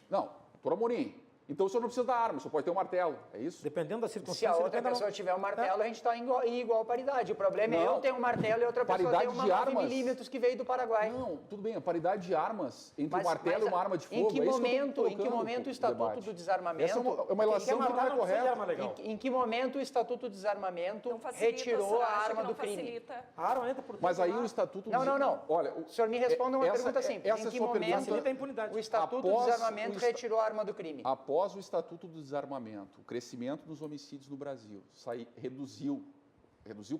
Não, doutor Amorim, então o senhor não precisa da arma, só pode ter um martelo, é isso? Dependendo da Se circunstância, a outra depende da mão. pessoa tiver um martelo, a gente está em igual paridade. O problema é Não. eu ter um martelo e outra pessoa Paridade ter uma de 9 armas. milímetros que veio do Paraguai. Não, tudo bem, a paridade de armas entre Mas- um martelo mas e uma arma de fogo, em que é isso momento, que eu tô em que colocando momento o no Estatuto debate. do Desarmamento... Essa é uma relação que não é matar não precisa de arma correta. legal. Em que momento o Estatuto do Desarmamento Não facilita, retirou você a acha arma que não do crime? facilita? A arma entra por Mas todo aí lado. o Estatuto... Não. Olha, O senhor me responda uma pergunta simples. Essa Em é a que sua momento pergunta. Facilita a impunidade. o Estatuto do Após Desarmamento o retirou a arma do crime? Após o Estatuto do Desarmamento, o crescimento dos homicídios no Brasil reduziu,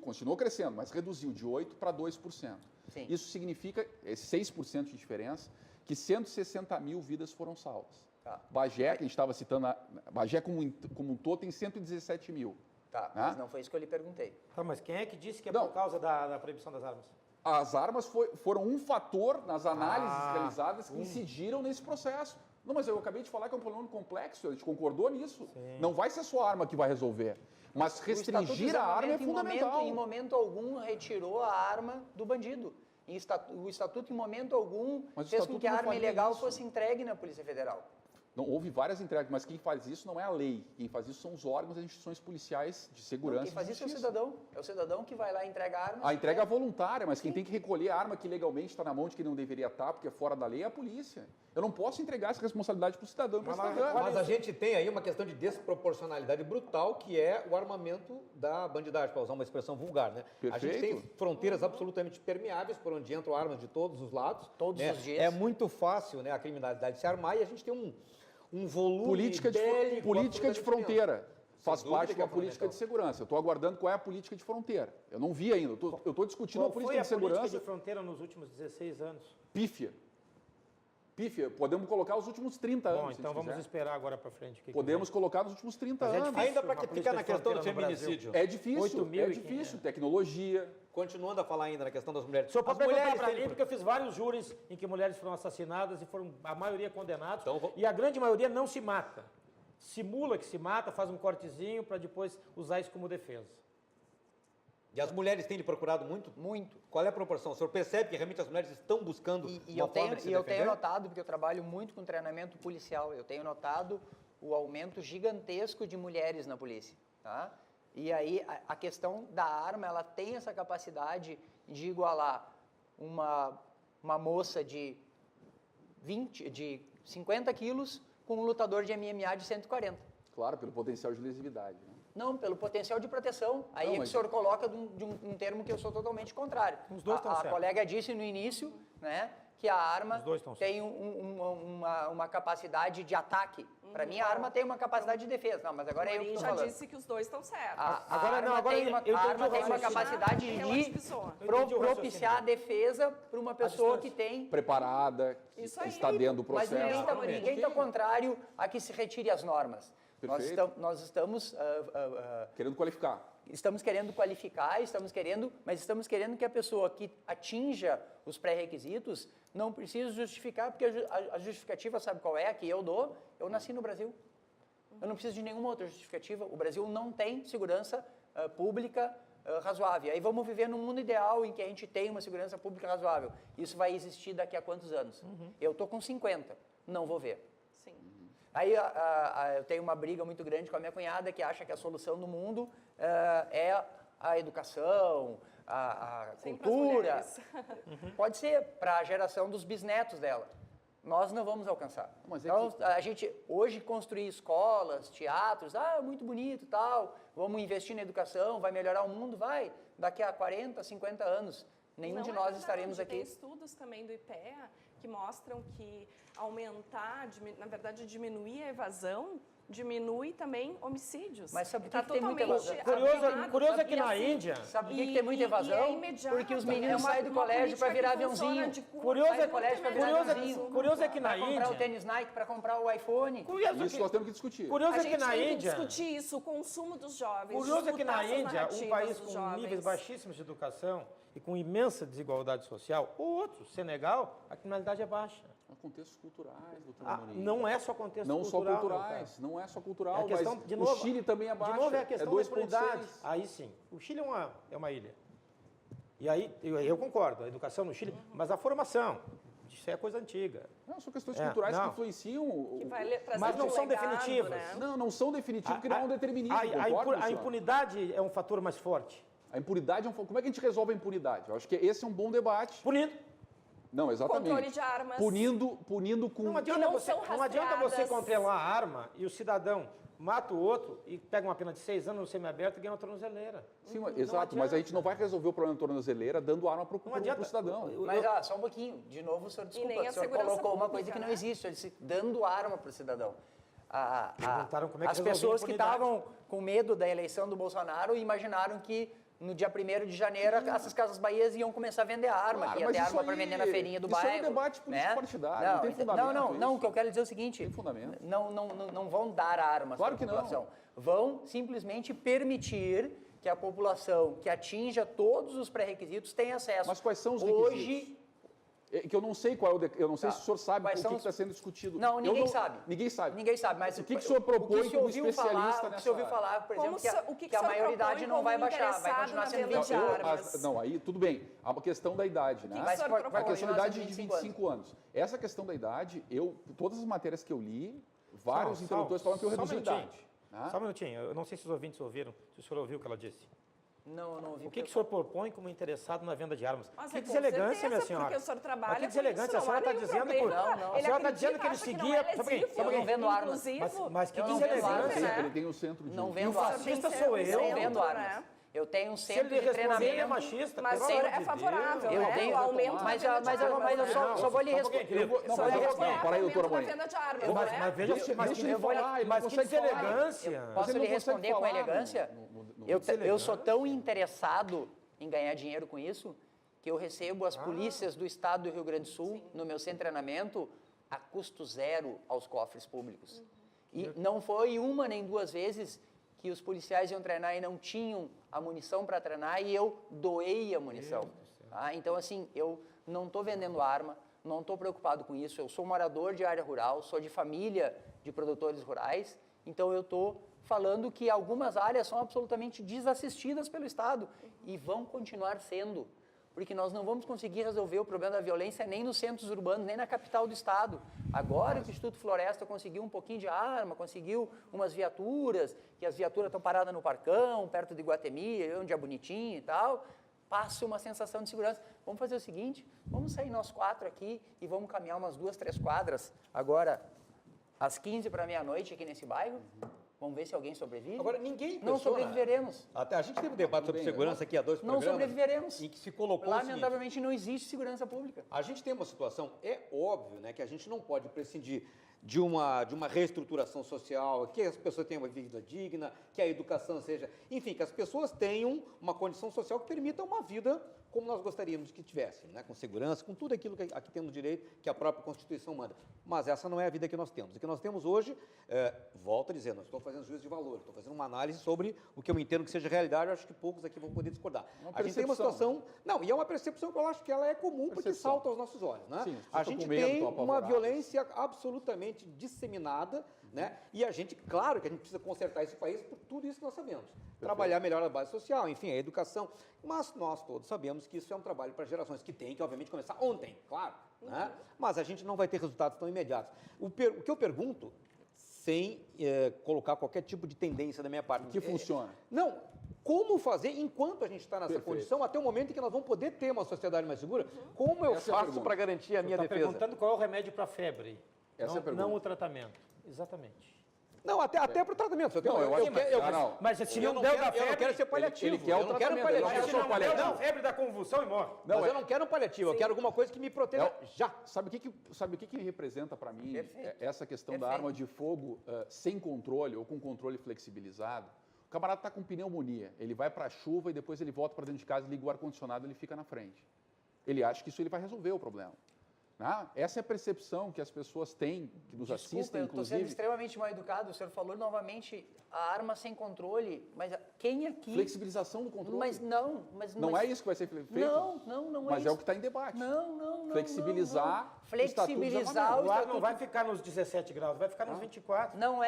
continuou crescendo, mas reduziu de 8% para 2%. Sim. Isso significa, 6% de diferença, que 160 mil vidas foram salvas. Tá. Bagé, que a gente estava citando, Bagé como um todo tem 117 mil. Tá, mas não foi isso que eu lhe perguntei. Tá, mas quem é que disse que é Não. por causa da proibição das armas? As armas foram um fator nas análises realizadas que incidiram nesse processo. Não, mas eu acabei de falar que é um problema complexo, a gente concordou nisso. Sim. Não vai ser só a arma que vai resolver, mas O Estatuto do restringir a arma é Desarmamento, fundamental. Em momento algum, retirou a arma do bandido. O Estatuto, em momento algum, Mas o fez com Estatuto que a não arma faria ilegal isso. fosse entregue na Polícia Federal. Não, houve várias entregas, mas quem faz isso não é a lei. Quem faz isso são os órgãos e instituições policiais de segurança. Quem faz e isso é o justiça. cidadão. É o cidadão que vai lá e entrega a arma. A entrega é voluntária, mas quem tem que recolher a arma que legalmente está na mão de quem não deveria estar, porque é fora da lei, é a polícia. Eu não posso entregar essa responsabilidade para o cidadão e para a Mas cidadã. Mas a gente tem aí uma questão de desproporcionalidade brutal, que é o armamento da bandidagem, para usar uma expressão vulgar, né? A gente tem Perfeito. fronteiras absolutamente permeáveis por onde entram armas de todos os lados. Todos né? os dias. É muito fácil, né, a criminalidade se armar e a gente tem um volume Política de bélico fronteira absolutamente faz Sem dúvida parte que é da política de fundamental. segurança. Eu estou aguardando qual é a política de fronteira. Eu não vi ainda. Eu estou discutindo Qual a foi política a de segurança política de fronteira nos últimos 16 anos? pífia. Pífia. Podemos colocar os últimos 30 anos. Bom, se a então gente vamos quiser. esperar agora para frente. O que Podemos colocar nos últimos 30 Mas é anos. difícil. Ainda para Uma ficar política na de questão do fronteira no Brasil. feminicídio. É difícil, 8.500. Tecnologia. Continuando a falar ainda na questão das mulheres. O senhor pode As perguntar mulheres para têm- mim, porque eu fiz vários júris em que mulheres foram assassinadas e foram a maioria condenadas. Então, E a grande maioria não se mata. Simula que se mata, faz um cortezinho para depois usar isso como defesa. E as mulheres têm lhe procurado muito? Muito. Qual é a proporção? O senhor percebe que realmente as mulheres estão buscando E uma forma de se eu defender? tenho notado, porque eu trabalho muito com treinamento policial, eu tenho notado o aumento gigantesco de mulheres na polícia. Tá? E aí a questão da arma, ela tem essa capacidade de igualar uma moça de 50 quilos com um lutador de MMA de 140. Claro, pelo potencial de lesividade. Né? Não, pelo potencial de proteção. Aí Não, é que mas- o senhor coloca de um termo que eu sou totalmente contrário. Os dois estão A certos. colega disse no início, né, que a arma Os dois estão tem uma capacidade de ataque. Para mim, a arma tem uma capacidade de defesa. Não, mas agora é eu que Morim estou já falando. disse que os dois estão certos. Agora não, agora tem uma, eu entendi a arma o tem uma raciocínio. capacidade de Relativizou. Eu entendi o propiciar a raciocínio. defesa para uma pessoa que distância. tem... Preparada, que Isso aí. está dentro do Mas processo. ninguém está contrário a que se retire as normas. Perfeito. Nós estamos... Querendo qualificar. Estamos querendo qualificar, mas estamos querendo que a pessoa que atinja os pré-requisitos não precise justificar, porque a justificativa, sabe qual é? A que eu dou, eu nasci no Brasil. Eu não preciso de nenhuma outra justificativa. O Brasil não tem segurança pública razoável. Aí vamos viver num mundo ideal em que a gente tem uma segurança pública razoável. Isso vai existir daqui a quantos anos? Eu estou com 50, não vou ver. Sim. Aí eu tenho uma briga muito grande com a minha cunhada que acha que a solução do mundo é a educação, a Sempre as cultura. mulheres. Pode ser para a geração dos bisnetos dela. Nós não vamos alcançar. Mas é Então, a gente hoje construir escolas, teatros, muito bonito e tal, vamos investir na educação, vai melhorar o mundo, vai. Daqui a 40, 50 anos, nenhum Não de é nós verdade. estaremos Tem aqui. estudos também do IPEA que mostram que aumentar, na verdade diminuir a evasão, diminui também homicídios. Mas sabe por Tá que tem muita totalmente evasão? alinhado, Curioso é e que na assim, Índia... Sabe por que E- tem muita e evasão? é imediato, Porque os é meninos uma- saem do uma colégio para política virar que funciona aviãozinho. de curto, Curioso vai é- muito colégio pra médio virar prazo. curioso é que na Para comprar o Índia... tênis Nike, para comprar o iPhone. Curioso Isso que, nós temos que discutir. curioso A é que gente na tem que Índia... discutir isso, o consumo dos jovens. Curioso é que na disputar essas Índia, um narrativas país dos com jovens. níveis baixíssimos de educação e com imensa desigualdade social, ou outro, Senegal, a criminalidade é baixa. Há contextos culturais, doutor Amorim. Não é só contexto Não só cultural. culturais, não é só cultural, É a questão, mas de novo, o Chile também é baixo. De novo é a questão da 2,6. impunidade. Aí sim, o Chile é uma ilha. E aí, eu concordo, a educação no Chile, mas a formação, isso é coisa antiga. Não, são questões É, culturais que não. influenciam Que vai trazer Mas não de são legado, definitivas. né? Não são definitivos, porque não é um determinismo, a concorda, a senhor? impunidade é um fator mais forte. A impunidade é um... Como é que a gente resolve a impunidade? Eu acho que esse é um bom debate. Punindo. Não, exatamente. Controle de armas. Punindo com... Não adianta, não você, são não adianta você rastreadas. controlar a arma e o cidadão mata o outro e pega uma pena de 6 anos no semiaberto e ganha uma tornozeleira. Sim, exato, mas a gente não vai resolver o problema da tornozeleira dando arma para Não adianta. o cidadão. Mas só um pouquinho, de novo o senhor desculpa, nem a o senhor segurança colocou uma pública, coisa que não né? existe, ele disse, dando arma para o cidadão. Perguntaram como é que As resolvia a pessoas que impunidade. estavam com medo da eleição do Bolsonaro imaginaram que no dia 1º de janeiro essas Casas Bahias iam começar a vender arma, Claro, que ia mas ter isso arma para aí- vender na feirinha do isso é um bairro. debate político partidário, não tem fundamento Não, isso. o que eu quero dizer é o seguinte, Tem fundamento. não vão dar armas Claro para a que não. população, vão simplesmente permitir que a população que atinja todos os pré-requisitos tenha acesso. Mas quais são os Hoje, requisitos? É que eu não sei qual é o... Eu não sei Tá. se o senhor sabe Quais o são que os- está sendo discutido. Não, Eu ninguém sabe. Ninguém sabe. Ninguém sabe, mas O que o senhor propõe o que se como ouviu especialista falar, o que se nessa ouviu área? falar, por Como exemplo, o que que a o senhor maioridade propõe não vai como baixar, vai interessado continuar na sendo venda de 28. armas? Não, aí tudo bem. A questão da idade, né? Mas senhor com a propõe? questão da nossa idade de 25 25 anos. Essa questão da idade, todas as matérias que eu li, vários Só- interlocutores falaram que eu só um reduzi a minutinho. idade. Né? Só um minutinho, eu não sei se os ouvintes ouviram, se o senhor ouviu o que ela disse. Não, não ouvi. O que o senhor propõe como interessado na venda de armas? Mas que é com deselegância, certeza, minha senhora. porque o senhor trabalha Mas que com deselegância, isso, a senhora não há está nenhum dizendo... problema. Não, a senhora está dizendo que ele acha seguia... não é Só um pouquinho, lesivo, só um pouquinho. não vendo armas. inclusivo, Mas que Eu não vendo deselegância. armas, né? Ele tem um centro de... Não E o vendo armas. fascista Tem sou que ser eu. um Não centro, vendo armas. né? Eu tenho um Se centro ele de responder, ele é treinamento. machista, Mas pelo o senhor amor é de favorável, Deus. Eu né? tenho- O aumento mas da venda de armas. eu só vou lhe Não, responder. querido. Não, O mas senhor eu é vou- favorável para aí, ao doutor aumento da Amorim. venda de armas, Mas, não é? mas veja, Deixa- mas deixa que, ele falar, ele não mas que consegue falar. deselegância. Posso ele lhe não consegue responder com falar elegância? no- Eu sou tão interessado em ganhar dinheiro com isso que eu recebo as polícias do estado do Rio Grande do Sul no meu centro de treinamento a custo zero aos cofres públicos. E não foi uma nem duas vezes que os policiais iam treinar e não tinham a munição para treinar e eu doei a munição. Tá? Então, assim, eu não estou vendendo arma, não estou preocupado com isso. Eu sou morador de área rural, sou de família de produtores rurais, então eu estou falando que algumas áreas são absolutamente desassistidas pelo Estado e vão continuar sendo, porque nós não vamos conseguir resolver o problema da violência nem nos centros urbanos, nem na capital do Estado. Agora que o Instituto Floresta conseguiu um pouquinho de arma, conseguiu umas viaturas, que as viaturas estão paradas no Parcão, perto de Iguatemi, onde é bonitinho e tal, passe uma sensação de segurança. Vamos fazer o seguinte, vamos sair nós 4 aqui e vamos caminhar umas 2, 3 quadras, agora, às 15 para meia-noite aqui nesse bairro. Vamos ver se alguém sobrevive. Agora, ninguém Não pensou, sobreviveremos. Até a gente teve um debate sobre segurança aqui há 2 Não programas. sobreviveremos. Em que se colocou o seguinte, Lamentavelmente não existe segurança pública. a gente tem uma situação, é óbvio, né, que a gente não pode prescindir de uma reestruturação social, que as pessoas tenham uma vida digna, que a educação seja... Enfim, que as pessoas tenham uma condição social que permita uma vida como nós gostaríamos que tivessem, né, com segurança, com tudo aquilo que aqui temos direito, que a própria Constituição manda. Mas essa não é a vida que nós temos. O que nós temos hoje, volto a dizer, nós estou fazendo juízo de valor, estou fazendo uma análise sobre o que eu entendo que seja realidade, eu acho que poucos aqui vão poder discordar. A gente tem uma situação... Não, e é uma percepção que eu acho que ela é comum, porque salta aos nossos olhos, né? Sim, a gente tem uma violência absolutamente disseminada, né? E a gente, claro que a gente precisa consertar esse país por tudo isso que nós sabemos. Trabalhar melhor a base social, enfim, a educação. Mas nós todos sabemos que isso é um trabalho para gerações que tem que, obviamente, começar ontem, claro. Né? Mas a gente não vai ter resultados tão imediatos. O que eu pergunto, sem colocar qualquer tipo de tendência da minha parte... Que funciona? Não, como fazer enquanto a gente está nessa condição, até o momento em que nós vamos poder ter uma sociedade mais segura? Como eu faço para garantir a minha defesa? Está perguntando qual é o remédio para a febre, Essa é a pergunta. não o tratamento. Exatamente. Não, até para o tratamento. Mas se não deu da febre... Eu não quero ser paliativo. Ele quer o tratamento, ele não quer só o paliativo. Não, febre da convulsão e morre. Mas eu não quero um paliativo, eu quero alguma coisa que me proteja já. Sabe o que representa para mim essa questão da Perfeito. arma de fogo sem controle ou com controle flexibilizado? O camarada está com pneumonia, ele vai para a chuva e depois ele volta para dentro de casa, liga o ar-condicionado e ele fica na frente. Ele acha que isso ele vai resolver o problema. Essa é a percepção que as pessoas têm, que nos assistem, eu estou inclusive. sendo extremamente mal educado. O senhor falou novamente a arma sem controle, mas quem aqui... Flexibilização do controle. Mas não... Não é isso que vai ser feito? Não é Mas isso. é o que está em debate. Não. Flexibilizar não. Flexibilizar O ar não vai ficar nos 17 graus, vai ficar nos 24. Não.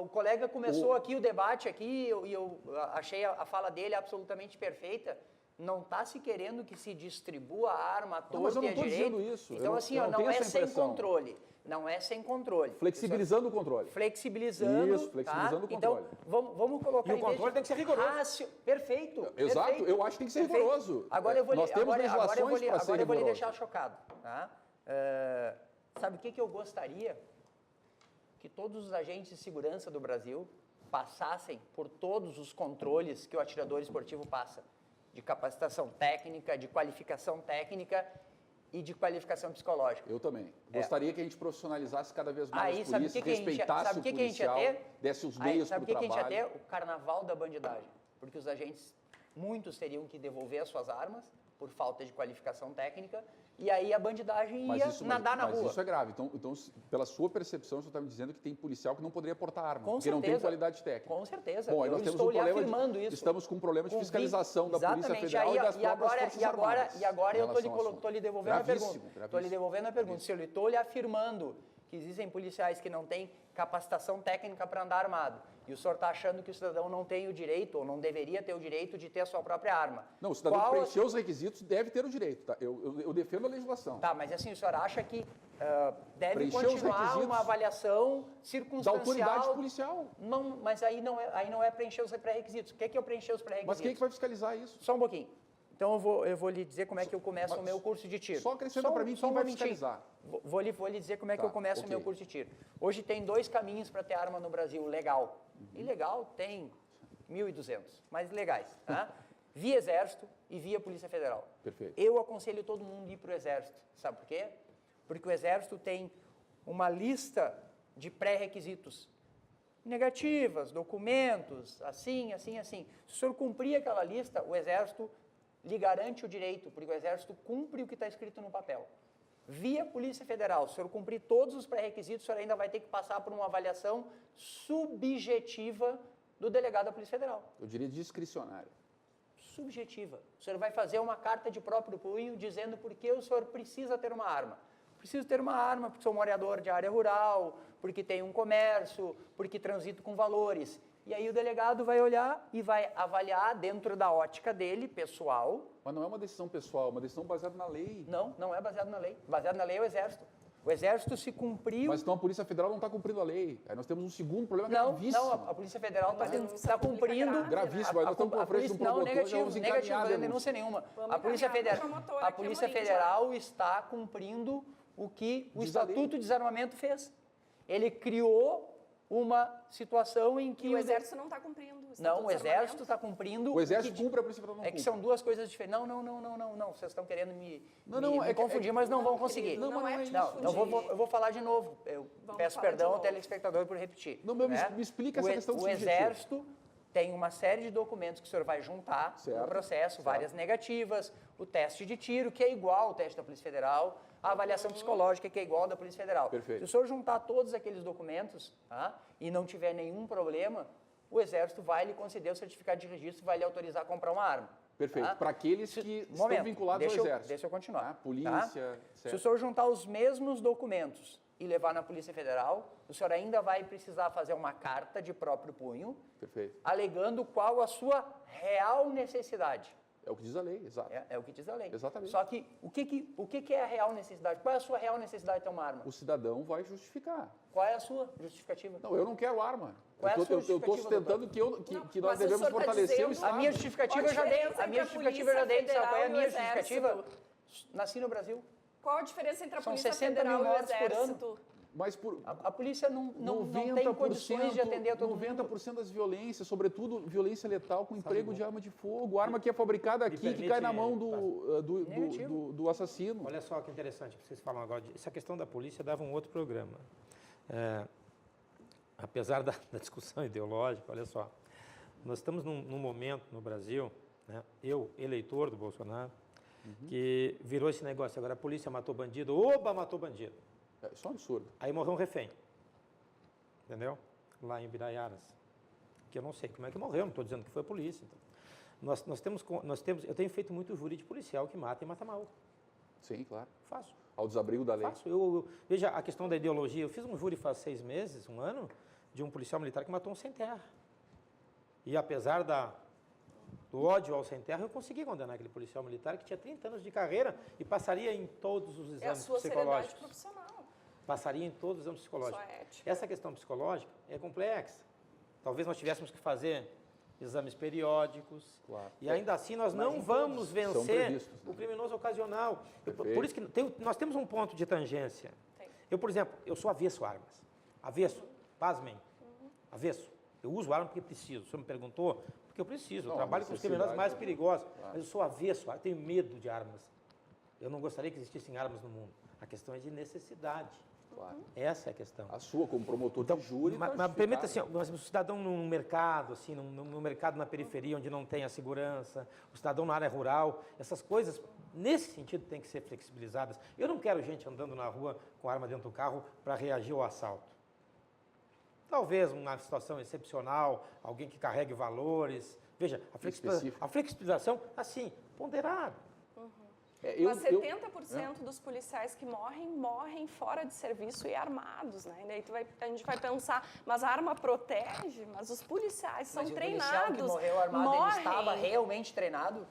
O colega começou aqui o debate aqui e eu achei a fala dele absolutamente perfeita. Não está se querendo que se distribua a arma à torta e à direita. Mas eu não estou dizendo isso. Então, assim, não é sem controle. Não é sem controle. Flexibilizando o controle. Flexibilizando. Isso, flexibilizando o controle. Então, vamos colocar... E o controle tem que ser rigoroso. Perfeito. Exato, perfeito, eu acho que tem que ser perfeito. rigoroso. Agora eu vou Nós temos legislações para ser agora eu vou lhe rigoroso. deixar chocado. Tá? Sabe o que eu gostaria? Que todos os agentes de segurança do Brasil passassem por todos os controles que o atirador esportivo passa. De capacitação técnica, de qualificação técnica e de qualificação psicológica. Eu também. Gostaria que a gente profissionalizasse cada vez mais Aí, a polícia, respeitasse o policial, desse os meios para o trabalho. Sabe o que a gente ia ter? O carnaval da bandidagem. Porque os agentes, muitos teriam que devolver as suas armas por falta de qualificação técnica, e aí a bandidagem ia nadar na rua. Mas isso é grave. Então, pela sua percepção, você está me dizendo que tem policial que não poderia portar arma, Com porque certeza. não tem qualidade técnica. Com certeza. Bom, aí nós temos um problema isso. com um problema de fiscalização da Polícia Exatamente. Federal e das próprias Forças Armadas. E agora eu estou estou lhe devolvendo a pergunta. Estou lhe devolvendo a pergunta. Se eu estou lhe afirmando que existem policiais que não têm capacitação técnica para andar armado, e o senhor está achando que o cidadão não tem o direito, ou não deveria ter o direito de ter a sua própria arma. Não, o cidadão que preencher os requisitos deve ter o direito, tá? Eu defendo a legislação. Tá, mas assim, o senhor acha que deve Preencher os continuar requisitos uma avaliação da circunstancial... autoridade policial. Não, mas aí não é preencher os pré-requisitos. O que é eu preencher os pré-requisitos? Mas quem é que vai fiscalizar isso? Só um pouquinho. Então eu vou lhe dizer como é que eu começo o meu curso de tiro. Só acrescenta para mim quem vai fiscalizar. Vou lhe dizer como é que eu começo o meu curso de tiro. Hoje tem 2 caminhos para ter arma no Brasil, legal. Ilegal tem 1.200, mas legais. Tá? Via Exército e via Polícia Federal. Perfeito. Eu aconselho todo mundo a ir para o Exército. Sabe por quê? Porque o Exército tem uma lista de pré-requisitos. Negativas, documentos, assim. Se o senhor cumprir aquela lista, o Exército lhe garante o direito, porque o Exército cumpre o que está escrito no papel. Via Polícia Federal, se o senhor cumprir todos os pré-requisitos, o senhor ainda vai ter que passar por uma avaliação subjetiva do delegado da Polícia Federal. Eu diria discricionária. Subjetiva. O senhor vai fazer uma carta de próprio punho dizendo por que o senhor precisa ter uma arma. Preciso ter uma arma porque sou morador de área rural, porque tenho um comércio, porque transito com valores. E aí o delegado vai olhar e vai avaliar dentro da ótica dele, pessoal. Mas não é uma decisão pessoal, é uma decisão baseada na lei. Não é baseado na lei. Baseado na lei é o Exército. O Exército se cumpriu... Mas então a Polícia Federal não está cumprindo a lei. Aí nós temos um segundo problema Não, gravíssimo. não, a Polícia Federal Uma denúncia está pública cumprindo... grave, né? Gravíssimo, aí nós estamos com a frente de um promotor, já vamos negativo, encaminhar não a tem denúncia. denúncia nenhuma. Vamos A Polícia encaminhar Federal, para a promotora a aqui em Polícia Morinho, Federal está cumprindo o que o Diz a lei. Estatuto de Desarmamento fez. Ele criou uma situação em que E o Exército não está cumprindo. Não, o Exército está cumprindo... O Exército que- cumpre, a Polícia Federal não É que cumpre. são duas coisas diferentes. Não. Vocês estão querendo me é que- confundir, mas não vão conseguir. Não, não é te Não, confundir. eu vou falar de novo. Eu Vamos peço falar de perdão ao novo. telespectador por repetir. Não, mas né? me explica essa O questão do O subjetivo. Exército tem uma série de documentos que o senhor vai juntar Certo, no processo, certo. várias negativas, o teste de tiro, que é igual ao teste da Polícia Federal, a avaliação psicológica, que é igual ao da Polícia Federal. Perfeito. Se o senhor juntar todos aqueles documentos, tá, e não tiver nenhum problema, o Exército vai lhe conceder o certificado de registro e vai lhe autorizar a comprar uma arma. Perfeito. tá? Para aqueles que estão Momento, vinculados deixa ao eu- Exército. deixa eu continuar, Tá? tá? Polícia, Se certo. o senhor juntar os mesmos documentos e levar na Polícia Federal, o senhor ainda vai precisar fazer uma carta de próprio punho, Perfeito. alegando qual a sua real necessidade. É o que diz a lei, exato. É o que diz a lei. Exatamente. Só que o que é a real necessidade? Qual é a sua real necessidade de ter uma arma? O cidadão vai justificar. Qual é a sua justificativa? Não, eu não quero arma. Qual é a sua Eu estou justificativa, sustentando que nós mas o devemos senhor tá fortalecer o dizendo- Estado. A minha justificativa eu já dei. diferença A minha entre a justificativa eu já dei. Polícia Sabe qual é a minha Federal e o justificativa? Nasci no Brasil. Qual a diferença entre a São Polícia 60 Federal mil e o mortes por ano. Exército? Mas por A polícia não tem condições de atender a todo mundo. 90% das violências, sobretudo violência letal com emprego de arma de fogo, arma que é fabricada aqui, que permite, cai na mão Negativo. do assassino. Olha só que interessante que vocês falam agora. Essa questão da polícia dava um outro programa. Apesar da discussão ideológica, olha só, nós estamos num momento no Brasil, né, eu, eleitor do Bolsonaro, que virou esse negócio. Agora a polícia matou bandido, oba, matou bandido. Isso é um absurdo. Aí morreu um refém, entendeu? Lá em Biraiaras, que eu não sei como é que morreu, não estou dizendo que foi a polícia. Então. Eu tenho feito muito jurídico policial que mata e mata mal. Sim, claro. Faço. Ao desabrigo da lei. Faço. Veja, a questão da ideologia, eu fiz um júri faz 6 meses, um ano, de um policial militar que matou um sem terra. E apesar do ódio ao sem terra, eu consegui condenar aquele policial militar que tinha 30 anos de carreira e passaria em todos os É a exames sua seriedade psicológicos. profissional. Passaria em todos os exames psicológicos. Sua ética. Essa questão psicológica é complexa. Talvez nós tivéssemos que fazer exames periódicos. Claro. E ainda assim nós não em vamos todos são vencer previstos, né? o criminoso ocasional. Perfeito. Por isso que nós temos um ponto de tangência. Tem. Eu, por exemplo, eu sou avesso a armas. Avesso. Pasmem. Avesso. Eu uso arma porque preciso. O senhor me perguntou? Porque eu preciso. Eu Não, trabalho com os necessidade, criminosos mais né? perigosos. Claro. Mas eu sou avesso. Eu tenho medo de armas. Eu não gostaria que existissem armas no mundo. A questão é de necessidade. Claro. Essa é a questão. A sua, como promotor de júri, tá Mas permita assim, justificado. o cidadão num mercado, assim, no mercado na periferia, onde não tem a segurança, o cidadão na área rural, essas coisas, nesse sentido, têm que ser flexibilizadas. Eu não quero gente andando na rua com arma dentro do carro para reagir ao assalto. Talvez uma situação excepcional, alguém que carregue valores. Veja, Específico. a flexibilização, assim, ponderada. Mas 70% dos policiais que morrem fora de serviço e armados, né? E daí a gente vai pensar, mas a arma protege, mas os policiais são Mas treinados. o policial que morreu armado, ele estava realmente treinado?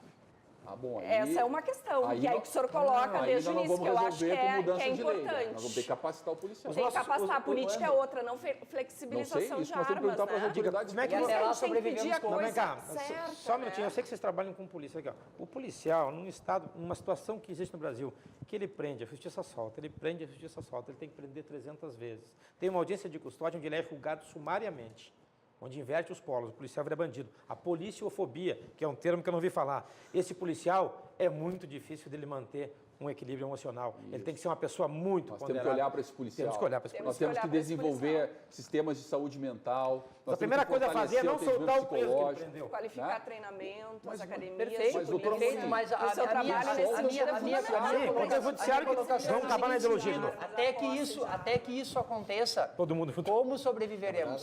Ah, bom, aí, Essa é uma questão. aí E aí não- que o senhor coloca não, aí desde o nós início, vamos que eu acho que resolver com é mudança de lei, né? importante. Nós vamos ter que capacitar o policial. Tem que nossos- capacitar. A política é quando? outra, não Não sei, flexibilização isso de nós temos que perguntar armas, para as né? autoridades. Como é que E você- até lá a gente tem que pedir sobrevivemos a com Não, vem coisa cá, certa, só um minutinho, né? eu sei que vocês trabalham com polícia aqui, ó. O policial, num estado, numa situação que existe no Brasil, que ele prende, a justiça solta, ele prende, a justiça solta, ele tem que prender 300 vezes. Tem uma audiência de custódia onde ele é julgado sumariamente, onde inverte os polos, o policial vira bandido. A policiofobia, que é um termo que eu não ouvi falar, esse policial é muito difícil dele manter um equilíbrio emocional. Ele tem que ser uma pessoa muito Nós temos ponderada. que olhar para esse policial. Temos que olhar para esse Temos Nós policial. temos que olhar para esse desenvolver sistemas de saúde mental. Nós A primeira temos que coisa a fazer é não fortalecer soltar o atendimento preso que ele psicológico. prendeu. Qualificar Né? treinamentos, Mas, academias, Perfeito, Mas, doutor perfeito, Amorim, mas o seu trabalho nesse sentido é fundamental. Sim, porque é o judiciário que vamos acabar na ideologia de novo. Até que isso aconteça, Todo mundo junto. como sobreviveremos?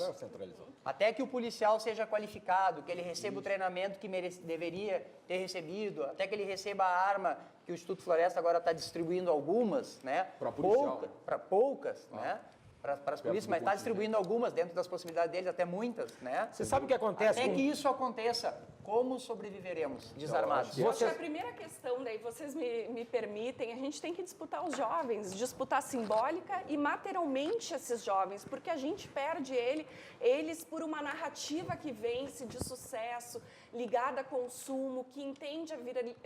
Até que o policial seja qualificado, que ele receba o treinamento que deveria ter recebido, até que ele receba a arma que o Instituto Floresta agora está distribuindo algumas, né? Pra policial. Para poucas, né? para as polícias, mas está distribuindo algumas dentro das possibilidades deles, até muitas, né? Você sabe o que acontece? Até que isso aconteça, como sobreviveremos desarmados? Eu acho que a primeira questão, daí vocês me permitem, a gente tem que disputar os jovens, disputar simbólica e materialmente esses jovens, porque a gente perde eles por uma narrativa que vence de sucesso, ligada a consumo, que entende a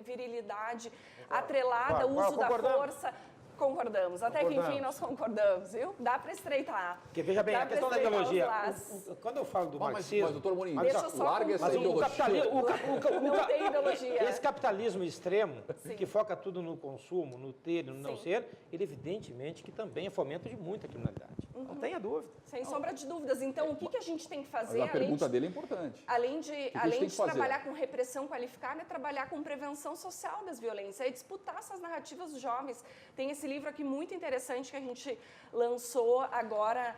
virilidade atrelada ao uso da força. Concordamos, até que enfim nós concordamos, viu? Dá para estreitar. Porque veja bem, Dá a pra questão da estreitar os ideologia, laços. quando eu falo do Mas, marxismo... doutor Amorim, Deixa eu só larga essa concluir. o ideologia. capitalismo, Não tem ideologia. esse capitalismo extremo, Sim. que foca tudo no consumo, no ter e no não Sim. ser, ele evidentemente que também é fomento de muita criminalidade. Não tenha dúvida. Sem sombra de dúvidas. Então, o que a gente tem que fazer, Mas a pergunta dele é importante. além de, a gente além tem de que fazer? trabalhar com repressão qualificada, é trabalhar com prevenção social das violências, é disputar essas narrativas dos jovens. Tem esse livro aqui muito interessante que a gente lançou agora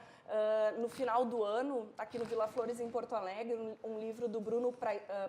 no final do ano, aqui no Vila Flores, em Porto Alegre, um livro do Bruno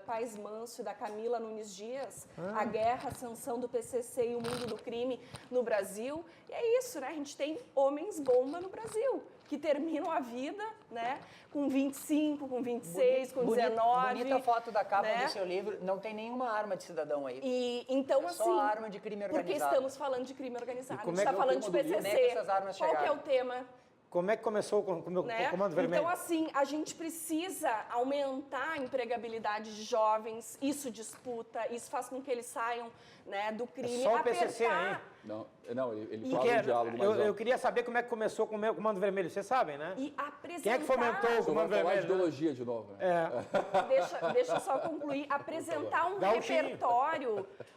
Paes Manso e da Camila Nunes Dias, A Guerra, a Ascensão do PCC e o Mundo do Crime no Brasil. E é isso, né? A gente tem homens-bomba no Brasil, que terminam a vida, né, com 25, com 26, com 19. Bonita foto da capa né? do seu livro, não tem nenhuma arma de cidadão aí. E então, É só assim, arma de crime porque organizado. estamos falando de crime organizado, a como gente é está que é o falando de tema do livro? PCC. Como é que essas armas Qual que é chegaram? o tema? Como é que começou com o Né? Comando Vermelho? Então, assim, a gente precisa aumentar a empregabilidade de jovens, isso disputa, isso faz com que eles saiam, né, do crime. só o PCC, apertar- hein? Não, ele E fala Que um é- diálogo mais eu alto. queria saber como é que começou com o Comando Vermelho, vocês sabem, né? E apresentar... Quem é que fomentou o O senhor vai Comando falar de Vermelho? né? ideologia de novo, né? Deixa eu só concluir. Apresentar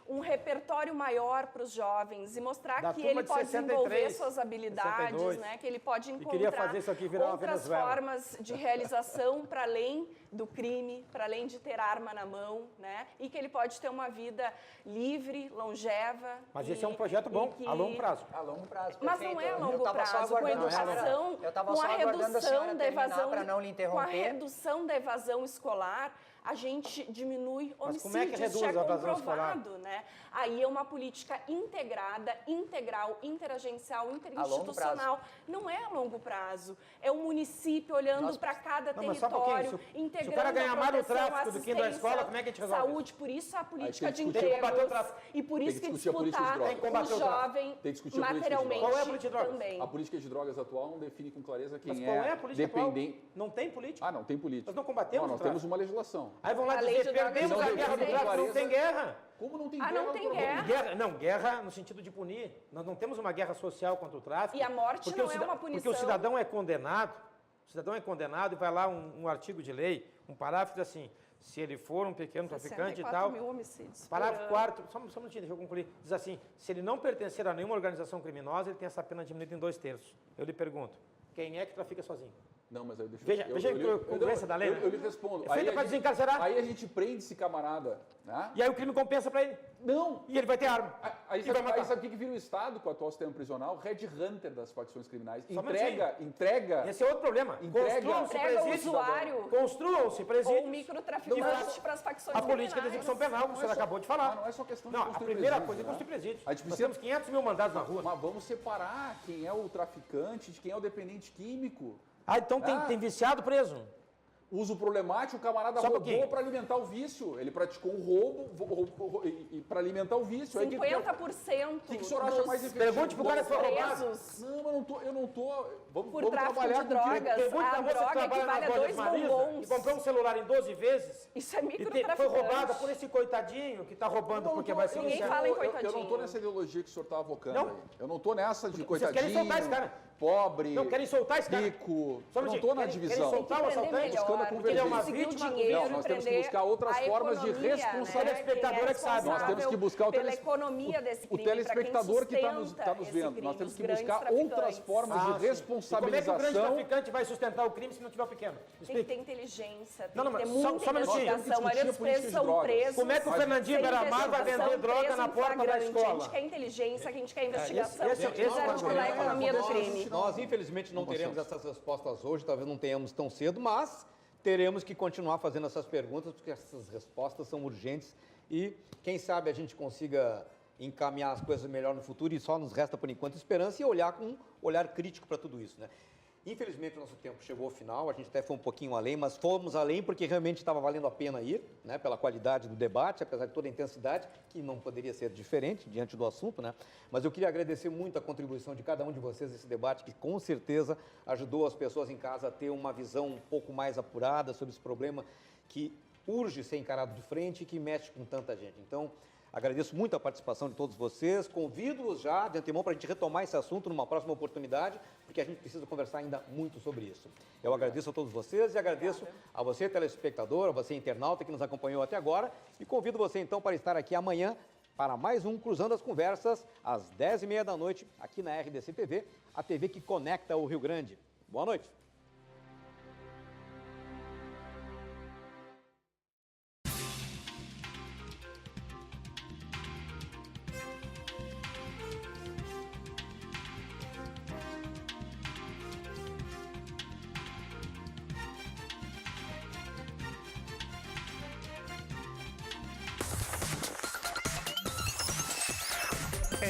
um repertório maior para os jovens e mostrar Da que turma ele de pode 63, desenvolver suas habilidades, 62. né? Que ele pode queria encontrar fazer isso aqui virar uma outras Venezuela. formas de realização para além do crime, para além de ter arma na mão, né? E que ele pode ter uma vida livre, longeva. Mas esse é um projeto bom, a longo prazo. A longo prazo, Mas perfeito. não é a Eu longo tava só prazo. Com a aguardando a senhora- educação, eu tava com só a aguardando a senhora redução da terminar evasão, para não lhe com a interromper. redução da evasão escolar, a gente diminui Mas homicídios. como é que reduz isso é a evasão comprovado, né? Aí é uma política integrada, integral, interagencial, interinstitucional. Não é a longo prazo. É o município olhando para cada Não, mas só um pouquinho, território, se o integrando cara ganhar a mais no proteção, tráfico do que indo à assistência, escola, como é que a gente resolve saúde, por isso a política de tem que discutir- tem que combater o empregos tráfico. e por Tem isso que que discutir a política de disputar drogas. Tem que combater o o tráfico. jovem Tem que discutir a política de materialmente drogas. Qual é a política de drogas? também. A política de drogas atual não define com clareza quem Mas qual é a política atual? dependente. Não tem política. Ah, não, tem política. Nós não combatemos Nós o tráfico. temos uma legislação. Aí vão lá A lei dizer, de drogas perdemos não a guerra do define com tráfico, não tem clareza. guerra. Como não tem Ah, guerra? não tem doutor guerra. Amorim? Não, guerra no sentido de punir. Nós não temos uma guerra social contra o tráfico. E a morte porque não o é cida- uma Porque o punição. cidadão é condenado, e vai lá um artigo de lei, um parágrafo diz assim, se ele for um pequeno traficante e 64 tal, mil homicídios por parágrafo ano. 4º, só um minutinho, deixa eu concluir, diz assim, se ele não pertencer a nenhuma organização criminosa, ele tem essa pena diminuída em 2/3. Eu lhe pergunto, quem é que trafica sozinho? Não, mas aí deixa Veja a congruência da lei, né? Eu lhe respondo. É feita pra desencarcerar. Aí a gente prende esse camarada, né? E aí o crime compensa para ele. Não! E ele vai ter arma. Aí E vai matar. sabe o que vira o Estado com o atual sistema prisional? Red Hunter das facções criminais. Só um Entrega. Esse é outro problema. Entrega- Construam-se Entrega o presídios. usuário. Construam-se Ou presídios. microtraficante para as facções A política de criminais. execução penal, como o senhor acabou de Mas falar. não é só questão de Não, a construir primeira presídios, coisa é né? construir presídios. A gente Nós precisa- temos 500 mil mandados na rua. Mas vamos separar quem é o traficante de quem é o dependente químico. Ah, então Ah. tem viciado preso. Uso problemático, o camarada Só um roubou pouquinho. para alimentar o vício. Ele praticou um roubo e para alimentar o vício. Aí 50% o que o senhor acha mais efetivo? Pergunte pro cara que foi roubado. presos Não, eu não tô. Vamos, por vamos tráfico trabalhar de com o que- drogas. Pergunte A pra moça que droga trabalha equivale na a Lojas 2 Marisa bombons. e comprou um celular em 12 vezes. Isso é E foi microtraficante. roubada por esse coitadinho que está roubando porque vai ser Ninguém iniciado. fala em eu não coitadinho. tô nessa ideologia que o senhor está avocando Não. aí. Eu não tô nessa de Vocês coitadinho, querem soltar esse cara. pobre, Não, querem soltar esse cara. rico. Só um Eu não minutinho. tô na Querem divisão. soltar o Prender assaltante? melhor, buscando a porque ele é uma convergência. vítima do Não, nós temos que buscar outras formas de responsabilidade. telespectador é que sabe. Nós temos que buscar o pela economia desse o crime, telespectador que está nos sustenta esse vendo. crime, Nós temos os que grandes buscar outras traficantes. formas Ah, de sim. E como é que o grande responsabilização. traficante vai sustentar o crime se não tiver o pequeno? Tem que Explique. ter inteligência, tem Não, não, que ter mas só muita um minutinho. investigação. A maioria dos Discutir a política presos de são drogas. presos. Como é que o Mas Fernandinho sem Beiramar vai investigação, vender droga preso na em porta da flagrante. A escola? gente quer inteligência, a gente quer investigação. esse é o desarticular a argumento. economia do crime. Nós, infelizmente, não teremos essas respostas hoje, talvez não tenhamos tão cedo, mas teremos que continuar fazendo essas perguntas, porque essas respostas são urgentes e, quem sabe, a gente consiga encaminhar as coisas melhor no futuro e só nos resta, por enquanto, esperança e olhar com um olhar crítico para tudo isso, né? Infelizmente, o nosso tempo chegou ao final, a gente até foi um pouquinho além, mas fomos além porque realmente estava valendo a pena ir, né, pela qualidade do debate, apesar de toda a intensidade, que não poderia ser diferente diante do assunto, né? Mas eu queria agradecer muito a contribuição de cada um de vocês nesse debate, que com certeza ajudou as pessoas em casa a ter uma visão um pouco mais apurada sobre esse problema que urge ser encarado de frente e que mexe com tanta gente. Então, agradeço muito a participação de todos vocês, convido-os já de antemão para a gente retomar esse assunto numa próxima oportunidade, porque a gente precisa conversar ainda muito sobre isso. Eu agradeço a todos vocês e agradeço a você, telespectador, a você, internauta, que nos acompanhou até agora, e convido você, então, para estar aqui amanhã para mais um Cruzando as Conversas, às 10h30 da noite, aqui na RDC TV, a TV que conecta o Rio Grande. Boa noite.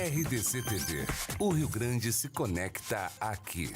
RDC TV. O Rio Grande se conecta aqui.